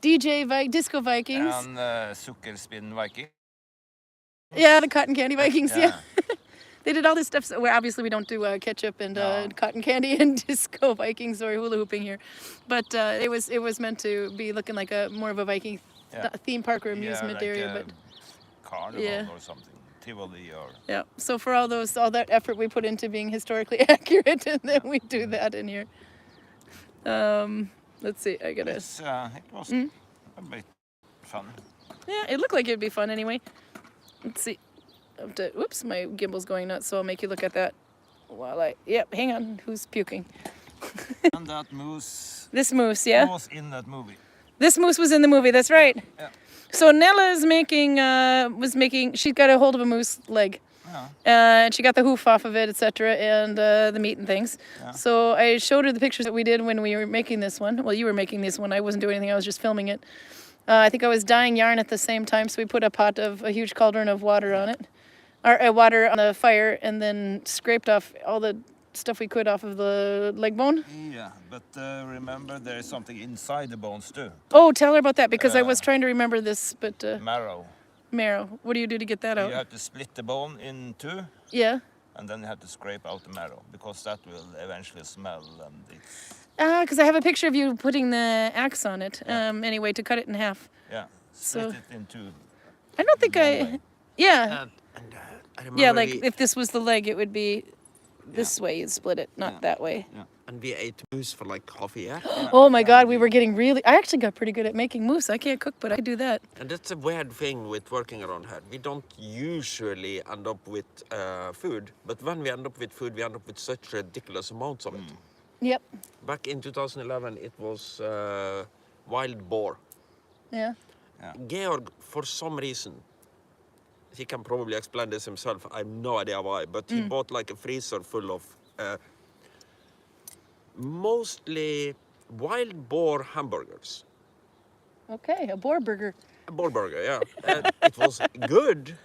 Disco Vikings. and sukkerspinn Viking. Yeah, the cotton candy Vikings. Yeah. Yeah. They did all this stuff. So, well, obviously, we don't do ketchup and No. cotton candy and disco Vikings or hula hooping here, but it was meant to be looking like a more of a Viking Yeah. theme park or Yeah, amusement like area. a But carnival Yeah. or something, Tivoli or. yeah, so for all that effort we put into being historically accurate, and then we do that in here. Let's see. I gotta. It was a bit fun. Yeah, it looked like it'd be fun anyway. Let's see. Whoops, my gimbal's going nuts, so I'll make you look at that while Yep, hang on. Who's puking? And that moose This moose, yeah? was in that movie. This moose was in the movie, that's right. Yeah. So Nella is she got a hold of a moose leg. Yeah. And she got the hoof off of it, etc., and the meat and things. Yeah. So I showed her the pictures that we did when we were making this one. Well, you were making this one. I wasn't doing anything. I was just filming it. I think I was dyeing yarn at the same time, so we put a huge cauldron of water on it, or water on the fire, and then scraped off all the stuff we could off of the leg bone. Yeah, but remember there is something inside the bones too. Oh, tell her about that, because I was trying to remember this, but Marrow. marrow. What do you do to get that out? You have to split the bone in two, Yeah. and then you have to scrape out the marrow, because that will eventually smell, and it's Because I have a picture of you putting the axe on it. Anyway, to cut it in half. yeah. So- Split it in two. I don't think Norway. Yeah. I remember Yeah, like if this was the leg, it would be this way. You'd split it, not Yeah. that way. and we ate moose for like half a year. Oh my God, we were getting really. I actually got pretty good at making mousse. I can't cook, but I could do that. And that's a weird thing with working around here. We don't usually end up with food, but when we end up with food, we end up with such ridiculous amounts of it. Yep. Back in 2011, it was wild boar. Yeah. Georg, for some reason, he can probably explain this himself. I have no idea why, but he bought like a freezer full of mostly wild boar hamburgers. Okay, a boar burger. A boar burger, yeah. It was good,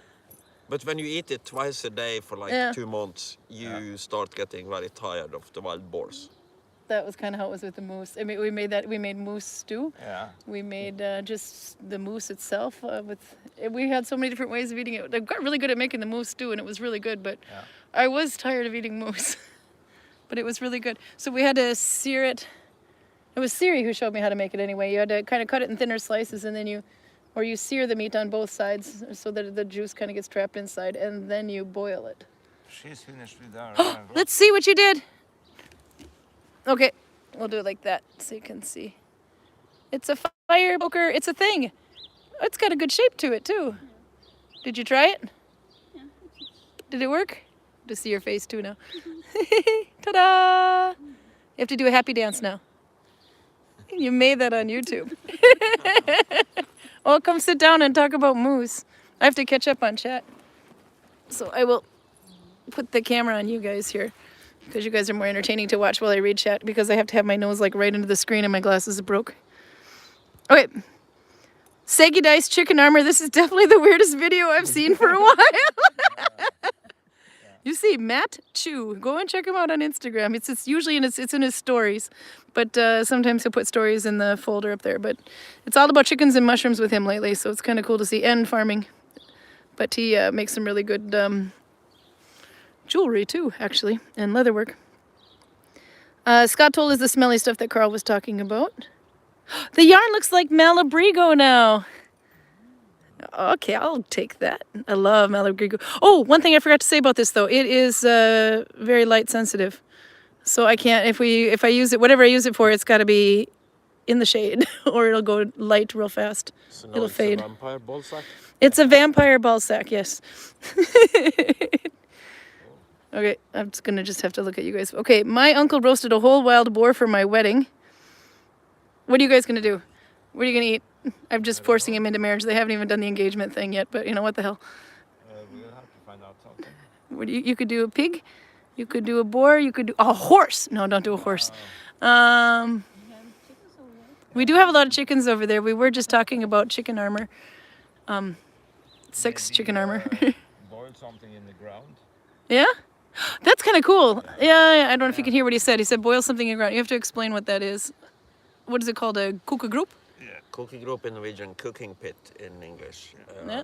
but when you eat it twice a day for like Yeah. 2 months, you start getting very tired of the wild boars. That was kind of how it was with the moose. I mean, we made moose stew. Yeah. We made just the moose itself we had so many different ways of eating it. I got really good at making the moose stew, and it was really good, but I was tired of eating moose. But it was really good. So we had to sear it. It was Siri who showed me how to make it anyway. You had to kind of cut it in thinner slices, and then you sear the meat on both sides so that the juice kind of gets trapped inside, and then you boil it. She's finished with her. Let's see what you did. Okay, we'll do it like that so you can see. It's a fire poker. It's a thing. It's got a good shape to it too. Did you try it? Yeah. Did it work? To see your face too now. Ta-da! You have to do a happy dance now. You made that on YouTube. Well, come sit down and talk about moose. I have to catch up on chat. So I will put the camera on you guys here, because you guys are more entertaining to watch while I read chat, because I have to have my nose like right into the screen and my glasses are broke. Okay. Saggy Dice Chicken Armor. This is definitely the weirdest video I've seen for a while. You see Matt Chu. Go and check him out on Instagram. It's usually it's in his stories, but sometimes he'll put stories in the folder up there. But it's all about chickens and mushrooms with him lately, so it's kind of cool to see, and farming. But he makes some really good jewelry too, actually, and leatherwork. Scott told us the smelly stuff that Karl was talking about. The yarn looks like Malabrigo now. Okay, I'll take that. I love Malabrigo. Oh, one thing I forgot to say about this though. It is very light sensitive. So I can't, if I use it, whatever I use it for, it's got to be in the shade or it'll go light real fast. So It'll fade. A vampire ball sack. It's a vampire ball sack, yes. Okay, I'm just gonna have to look at you guys. Okay, my uncle roasted a whole wild boar for my wedding. What are you guys gonna do? What are you gonna eat? I'm just forcing him into marriage. They haven't even done the engagement thing yet, but you know what the hell? We'll have to find out something. What do you could do a pig, you could do a boar, you could do a horse. No, don't do a horse. We do have a lot of chickens over there. We were just talking about chicken armor. 6 chicken armor. Boil something in the ground. Yeah? That's kind of cool. Yeah, I don't know if you can hear what he said. He said boil something in the ground. You have to explain what that is. What is it called? A kookegroup? Yeah, cooking group in Norwegian, cooking pit in English. Yeah.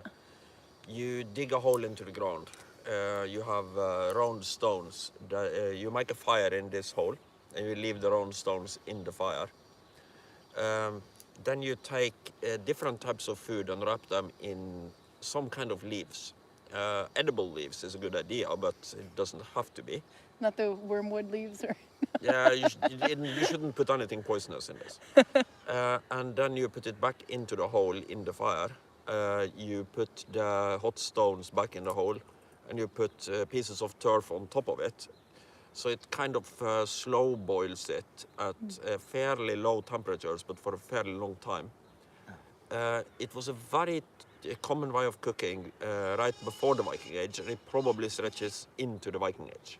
You dig a hole into the ground. You have round stones. You make a fire in this hole, and you leave the round stones in the fire. Then you take different types of food and wrap them in some kind of leaves. Edible leaves is a good idea, but it doesn't have to be. Not the wormwood leaves or... Yeah, you shouldn't put anything poisonous in this. And then you put it back into the hole in the fire. You put the hot stones back in the hole, and you put pieces of turf on top of it. So it kind of slow boils it at fairly low temperatures, but for a fairly long time. It was a very common way of cooking right before the Viking Age, and it probably stretches into the Viking Age.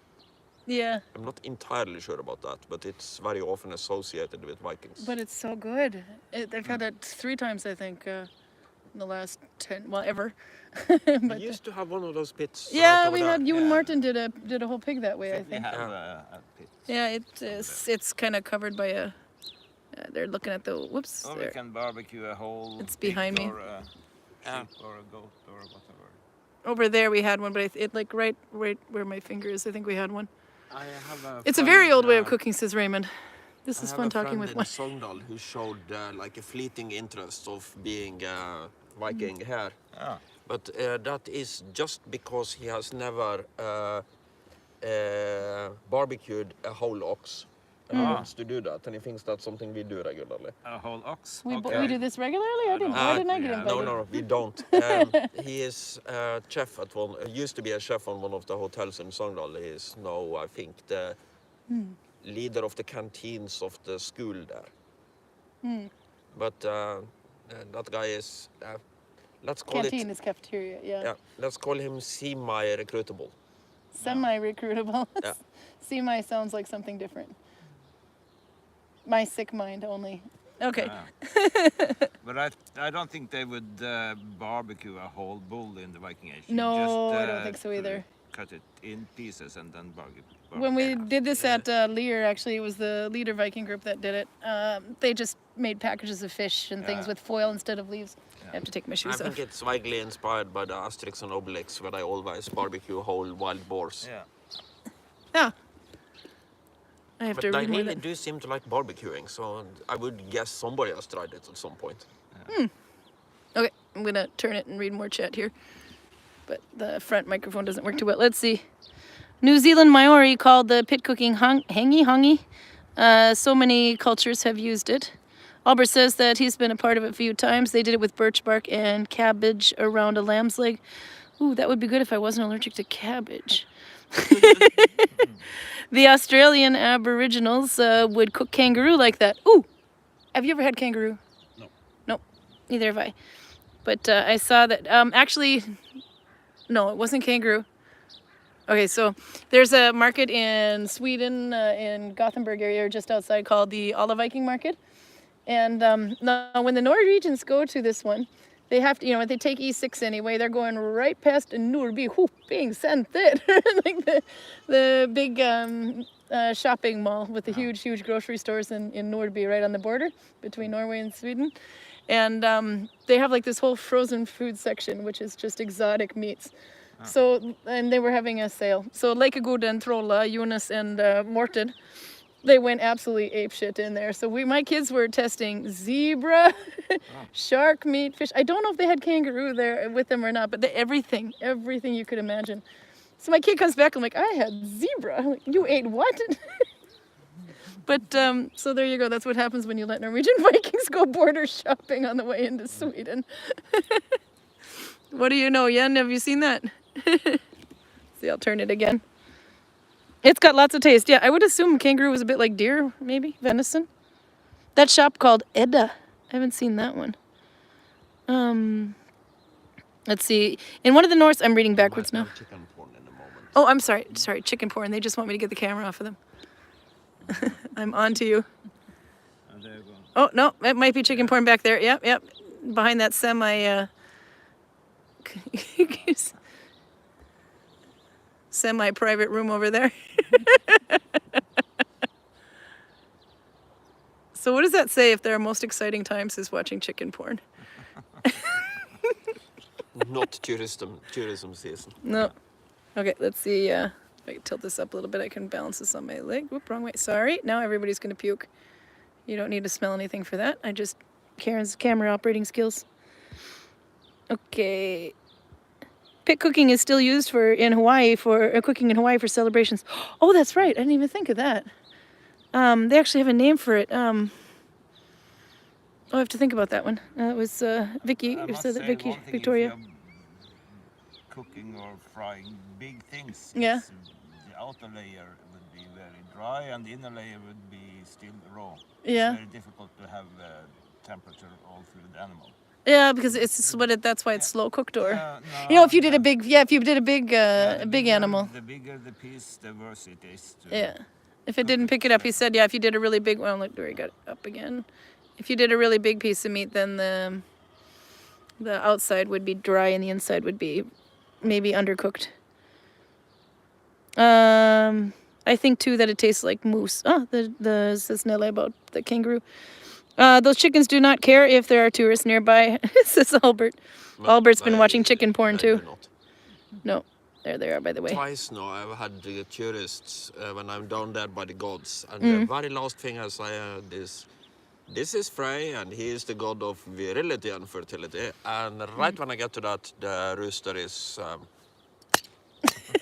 Yeah. I'm not entirely sure about that, but it's very often associated with Vikings. But it's so good. I've had it 3 times, I think, in the last 10, well, ever. We used to have one of those pits. Yeah, right over we there. had, you and Martin did a whole pig that way, I We think. have a pit. Yeah, it's kind of covered by a, they're looking at the, whoops. Or we There. can barbecue a whole It's pig behind me. or a sheep or a goat or whatever. Over there we had one, but it like right where my finger is, I think we had one. I have a It's a friend, very old way of cooking, says Raymond. This I is have fun a talking friend with in one. Sogndal who showed like a fleeting interest of being Viking here. Ah. But that is just because he has never barbecued a whole ox. And he wants to do that, and he thinks that's something we do regularly. A whole ox? We Okay. we do this regularly? Why didn't I get invited? No, we don't. He is a chef at one. Used to be a chef on one of the hotels in Sogndal. He is now, I think, the leader of the canteens of the school there. But that guy is. Let's call Canteen it. is cafeteria, yeah. Yeah, let's call him semi-recruitable. Semi-recruitable. Yeah. Semi sounds like something different. My sick mind only. Okay. But I don't think they would barbecue a whole bull in the Viking Age. You No, just, I don't think so either. Cut it in pieces and then barbecue. When we did this at Lear, actually, it was the Leader Viking group that did it. They just made packages of fish and things with foil instead of leaves. I have to take my I shoes think off. it's vaguely inspired by the Asterix and Obelix, where they always barbecue whole wild boars. Yeah. Yeah. I have But to they read more. really do seem to like barbecuing, so I would guess somebody has tried it at some point. Okay, I'm gonna turn it and read more chat here. But the front microphone doesn't work too well. Let's see. New Zealand Maori called the pit cooking hangi. So many cultures have used it. Albert says that he's been a part of it a few times. They did it with birch bark and cabbage around a lamb's leg. Ooh, that would be good if I wasn't allergic to cabbage. The Australian Aboriginals would cook kangaroo like that. Ooh, have you ever had kangaroo? No. Nope, neither have I. But I saw that, actually, no, it wasn't kangaroo. Okay, so there's a market in Sweden, in Gothenburg area, just outside, called the Alla Viking Market. And now when the Norwegians go to this one, they have to, they take E6 anyway. They're going right past Nordby, being sent there. Like the big shopping mall with the huge grocery stores in Nordby, right on the border between Norway and Sweden. And they have like this whole frozen food section, which is just exotic meats. So, and they were having a sale. So Lekegod and Trolla, Jonas and Morten, they went absolutely apeshit in there. So my kids were testing zebra, shark meat, fish. I don't know if they had kangaroo there with them or not, but everything you could imagine. So my kid comes back, I'm like, I had zebra. I'm like, you ate what? But so there you go. That's what happens when you let Norwegian Vikings go border shopping on the way into Sweden. What do you know, Jen? Have you seen that? See, I'll turn it again. It's got lots of taste. Yeah, I would assume kangaroo was a bit like deer, maybe venison. That shop called Edda. I haven't seen that one. Let's see. In one of the Norse, I'm reading backwards now. Chicken porn in a moment. Oh, I'm sorry. Sorry, chicken porn. They just want me to get the camera off of them. I'm on to you. And there you go. Oh, no, it might be chicken porn back there. Yep, yep. Behind that semi-private room over there. So what does that say if their most exciting times is watching chicken porn? Not tourism season. No. Okay, let's see. If I can tilt this up a little bit, I can balance this on my leg. Whoop, wrong way. Sorry. Now everybody's going to puke. You don't need to smell anything for that. Karen's camera operating skills. Okay. Pit cooking is still used in Hawaii for celebrations. Oh, that's right. I didn't even think of that. They actually have a name for it. I have to think about that one. It was Vicky. I It must was say Vicky one thing, if Victoria. you're cooking or frying big things. Yeah. The outer layer would be very dry and the inner layer would be still raw. Yeah. It's very difficult to have temperature all through the animal. Yeah, because that's why it's slow cooked, or No, you know, if you did a yeah. big The big bigger- animal. The bigger the piece, the worse it is. Yeah. If it didn't pick it up, he said, yeah, if you did a really big one, look where he got it up again. If you did a really big piece of meat, then the outside would be dry and the inside would be maybe undercooked. I think too that it tastes like moose. Oh, says Nelle about the kangaroo. Those chickens do not care if there are tourists nearby, says Albert. Albert's been watching chicken porn they too. do not. No, there they are, by the way. Twice now I've had tourists when I'm down there by the gods, and the very last thing I say is, this is Frey, and he is the god of virility and fertility. And right when I get to that, the rooster is.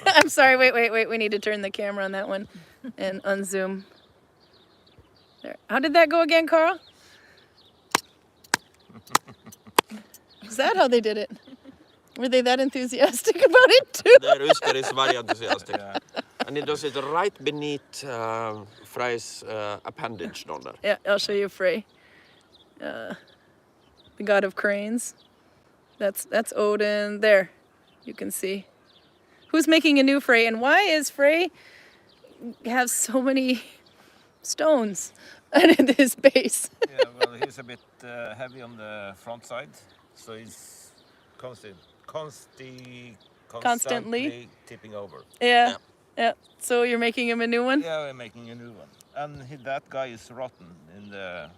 I'm sorry, wait. We need to turn the camera on that one and unzoom. There. How did that go again, Karl? Is that how they did it? Were they that enthusiastic about it too? The rooster is very enthusiastic. Yeah. And he does it right beneath Frey's appendage down there. Yeah, I'll show you Frey. The god of cranes. That's Odin. There, you can see. Who's making a new Frey, and why is Frey have so many stones at his base? Yeah, well, he's a bit heavy on the front side, so he's constantly tipping over. Yeah. So you're making him a new one? Yeah, we're making a new one. And that guy is rotten in the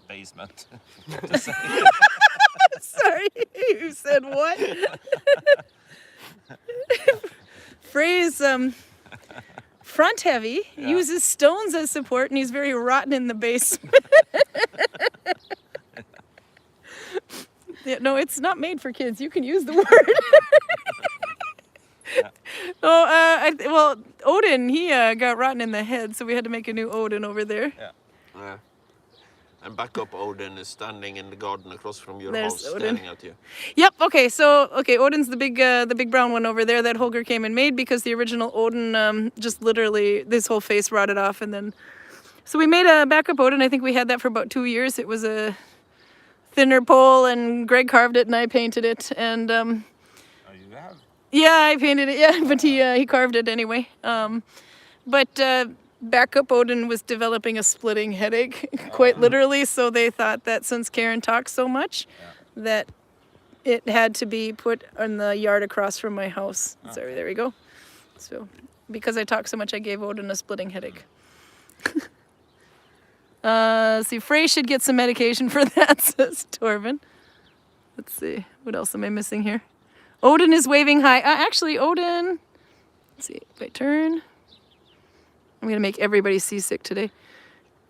basement. Sorry, you said what? Frey's front heavy, uses stones as support, and he's very rotten in the basement. Yeah, no, it's not made for kids. You can use the word. Well, Odin, he got rotten in the head, so we had to make a new Odin over there. Yeah. And backup Odin is standing in the garden across from your There's house, Odin. staring at you. Yep. Okay. So Odin's the big brown one over there that Holger came and made, because the original Odin just literally this whole face rotted off, and then so we made a backup Odin. I think we had that for about 2 years. It was a thinner pole, and Greg carved it and I painted it, and Oh, you have? yeah, I painted it. Yeah, but he carved it anyway. Backup Odin was developing a splitting headache, quite literally, so they thought that since Karin talks so much, that it had to be put in the yard across from my house. Sorry, there we go. So, because I talk so much, I gave Odin a splitting headache. See, Frey should get some medication for that, says Torvin. Let's see, what else am I missing here? Odin is waving hi. Actually, Odin, let's see, if I turn. I'm going to make everybody seasick today.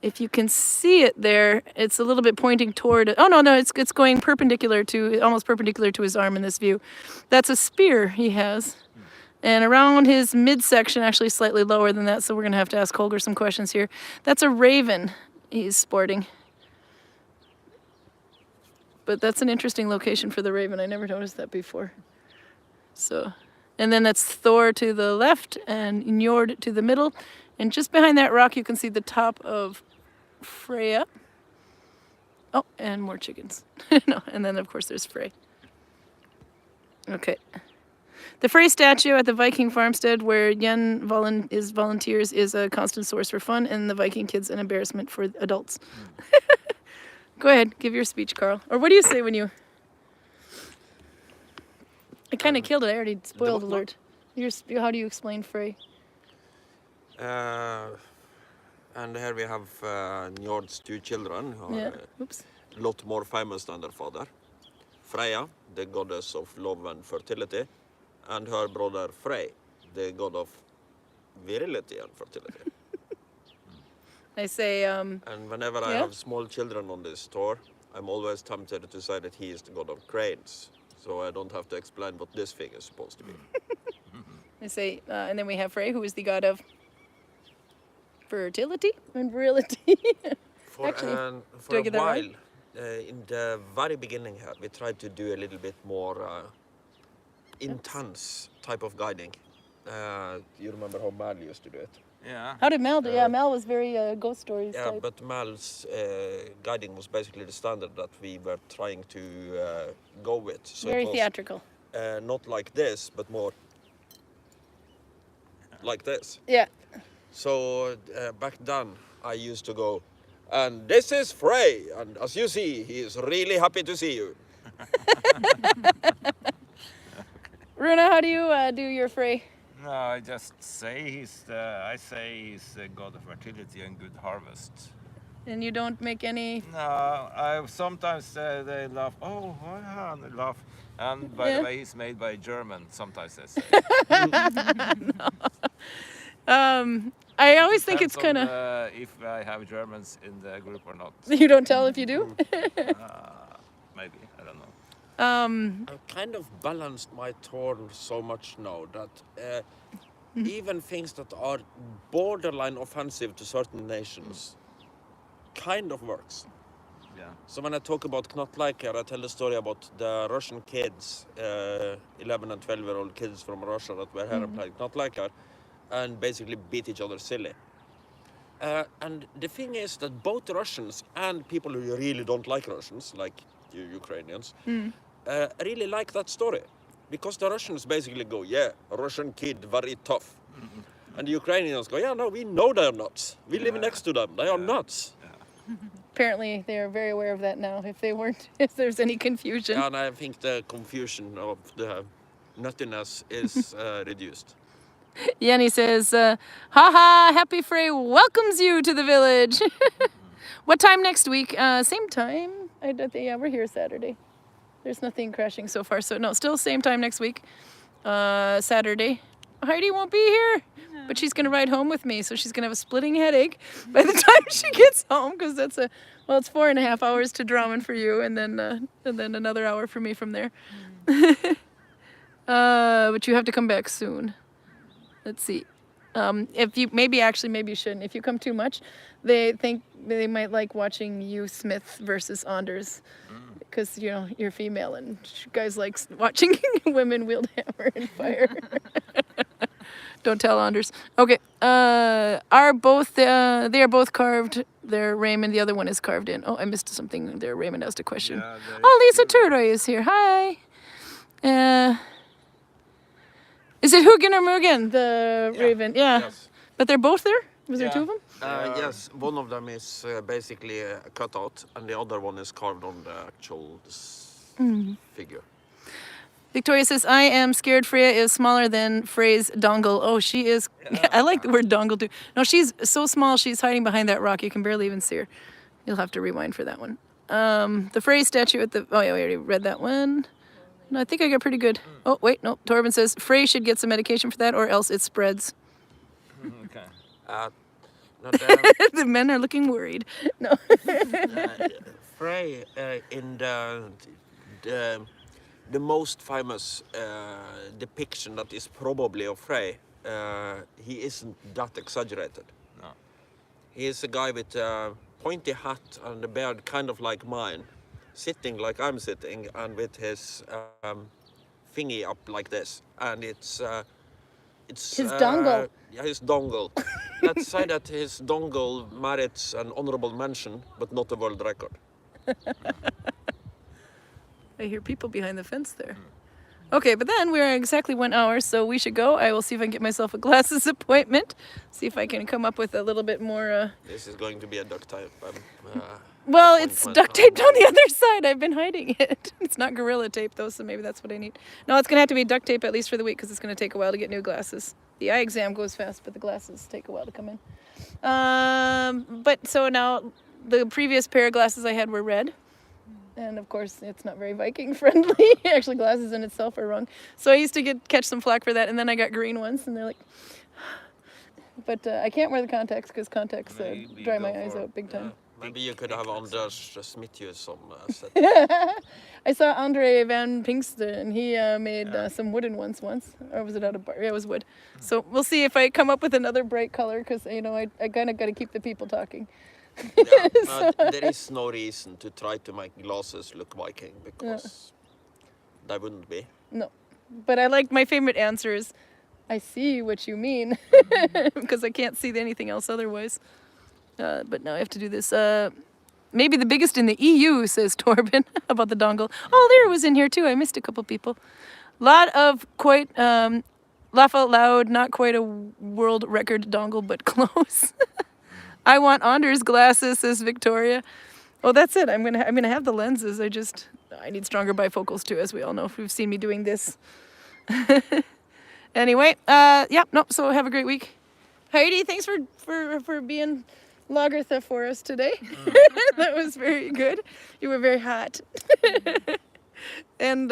If you can see it there, it's a little bit pointing toward, oh no, it's going almost perpendicular to his arm in this view. That's a spear he has. And around his midsection, actually slightly lower than that, so we're going to have to ask Holger some questions here. That's a raven he's sporting. But that's an interesting location for the raven. I never noticed that before. So, and then that's Thor to the left and Njord to the middle. And just behind that rock, you can see the top of Freya. Oh, and more chickens. No, and then, of course, there's Frey. Okay. The Frey statue at the Viking farmstead where Jen volunteers is a constant source for fun, and the Viking kids an embarrassment for adults. Go ahead, give your speech, Karl. Or what do you say when you... I kind of killed it. I already spoiled alert. How do you explain Frey? And here we have Njord's 2 children who are Oops. a lot more famous than their father. Freya, the goddess of love and fertility, and her brother Frey, the god of virility and fertility. I say, And whenever I have small children on this tour, I'm always tempted to say that he is the god of cranes, so I don't have to explain what this thing is supposed to be. I say, and then we have Frey, who is the god of fertility and virility. For Actually, for I a get that while, right? in the very beginning here, we tried to do a little bit more intense type of guiding. You remember how Mal used to do it? Yeah. How did Mal do? Yeah, Mal was very ghost stories Yeah, type. but Mal's guiding was basically the standard that we were trying to go with. So Very it was, theatrical. not like this, but more like this. Yeah. So back then, I used to go, and this is Frey, and as you see, he is really happy to see you. Rune, how do you do your Frey? No, I just say he's the god of fertility and good harvest. And you don't make any... No, I sometimes they laugh. Oh, yeah, and they laugh. And by the way, he's made by a German. Sometimes they say. I always think it's Depends kind on, of... if I have Germans in the group or not. You don't tell if you do? Maybe, I don't know. I've kind of balanced my tour so much now that even things that are borderline offensive to certain nations kind of works. Yeah. So when I talk about Knotleiker, I tell the story about the Russian kids, 11 and 12-year-old kids from Russia that were here and played Knotleiker and basically beat each other silly. And the thing is that both the Russians and people who really don't like Russians, like you Ukrainians, really like that story. Because the Russians basically go, yeah, a Russian kid, very tough. And the Ukrainians go, yeah, no, we know they're nuts. We live next to them. They are nuts. Apparently, they are very aware of that now, if they weren't, if there's any confusion. And I think the confusion of the nuttiness is reduced. Jenny says, haha, Happy Frey welcomes you to the village. What time next week? Same time. Yeah, we're here Saturday. There's nothing crashing so far, so no, still same time next week. Saturday. Heidi won't be here, but she's gonna ride home with me, so she's gonna have a splitting headache by the time she gets home, because that's it's 4.5 hours to Drammen for you, and then another hour for me from there. But you have to come back soon. Let's see. If you maybe you shouldn't. If you come too much, they think they might like watching you Smith versus Anders, because you're female and guys like watching women wield hammer and fire. Don't tell Anders. Okay. They are both carved. They're Raymond. The other one is carved in. Oh, I missed something there. Raymond asked a question. Yeah, Lisa Turdoy is here. Hi. Is it Hugin or Mugen, the raven? Yeah. Yes. But they're both there? Was there two of them? Yes, one of them is basically a cutout, and the other one is carved on the actual figure. Victoria says, I am scared Freya is smaller than Frey's dongle. Oh, she is. I like the word dongle too. No, she's so small, she's hiding behind that rock. You can barely even see her. You'll have to rewind for that one. The Frey statue at the... Oh, yeah, we already read that one. No, I think I got pretty good. Oh, wait, no. Torben says, Frey should get some medication for that or else it spreads. Okay. The men are looking worried. No. Frey in the the most famous depiction that is probably of Frey, he isn't that exaggerated. No. He is a guy with a pointy hat and a beard kind of like mine, sitting like I'm sitting, and with his thingy up like this. And it's His dongle. Yeah, his dongle. Let's say that his dongle merits an honorable mention, but not a world record. I hear people behind the fence there. Okay, but then we're exactly 1 hour, so we should go. I will see if I can get myself a glasses appointment. See if I can come up with a little bit more. This is going to be a duct tape. Well, it's duct taped on the other side. I've been hiding it. It's not Gorilla Tape though, so maybe that's what I need. No, it's gonna have to be duct tape at least for the week because it's gonna take a while to get new glasses. The eye exam goes fast, but the glasses take a while to come in. But so now the previous pair of glasses I had were red. And of course, it's not very Viking friendly. Actually, glasses in itself are wrong. So I used to catch some flack for that, and then I got green ones, and they're like. But I can't wear the contacts because contacts dry my eyes out big time. Maybe you could have Anders Smith use some set. I saw Andre Van Pinkster, and he made some wooden ones once. Or was it out of bar? Yeah, it was wood. So we'll see if I come up with another bright color, because you know I kind of got to keep the people talking. Yeah, there is no reason to try to make glasses look Viking because they wouldn't be. No, but I like my favorite answer is, I see what you mean, because I can't see anything else otherwise. But now I have to do this. Maybe the biggest in the EU, says Torben about the dongle. Oh, Lyra was in here too. I missed a couple people. Lot of quite laugh out loud. Not quite a world record dongle, but close. I want Anders glasses, says Victoria. Oh, that's it. I'm gonna have the lenses. I need stronger bifocals too, as we all know if you've seen me doing this. Anyway, so have a great week. Heidi, thanks for being Lagertha for us today. That was very good. You were very hot. And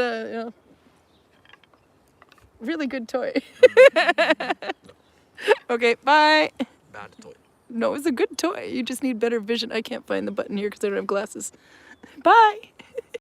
really good toy. Okay, bye. Bad toy. No, it's a good toy. You just need better vision. I can't find the button here because I don't have glasses. Bye.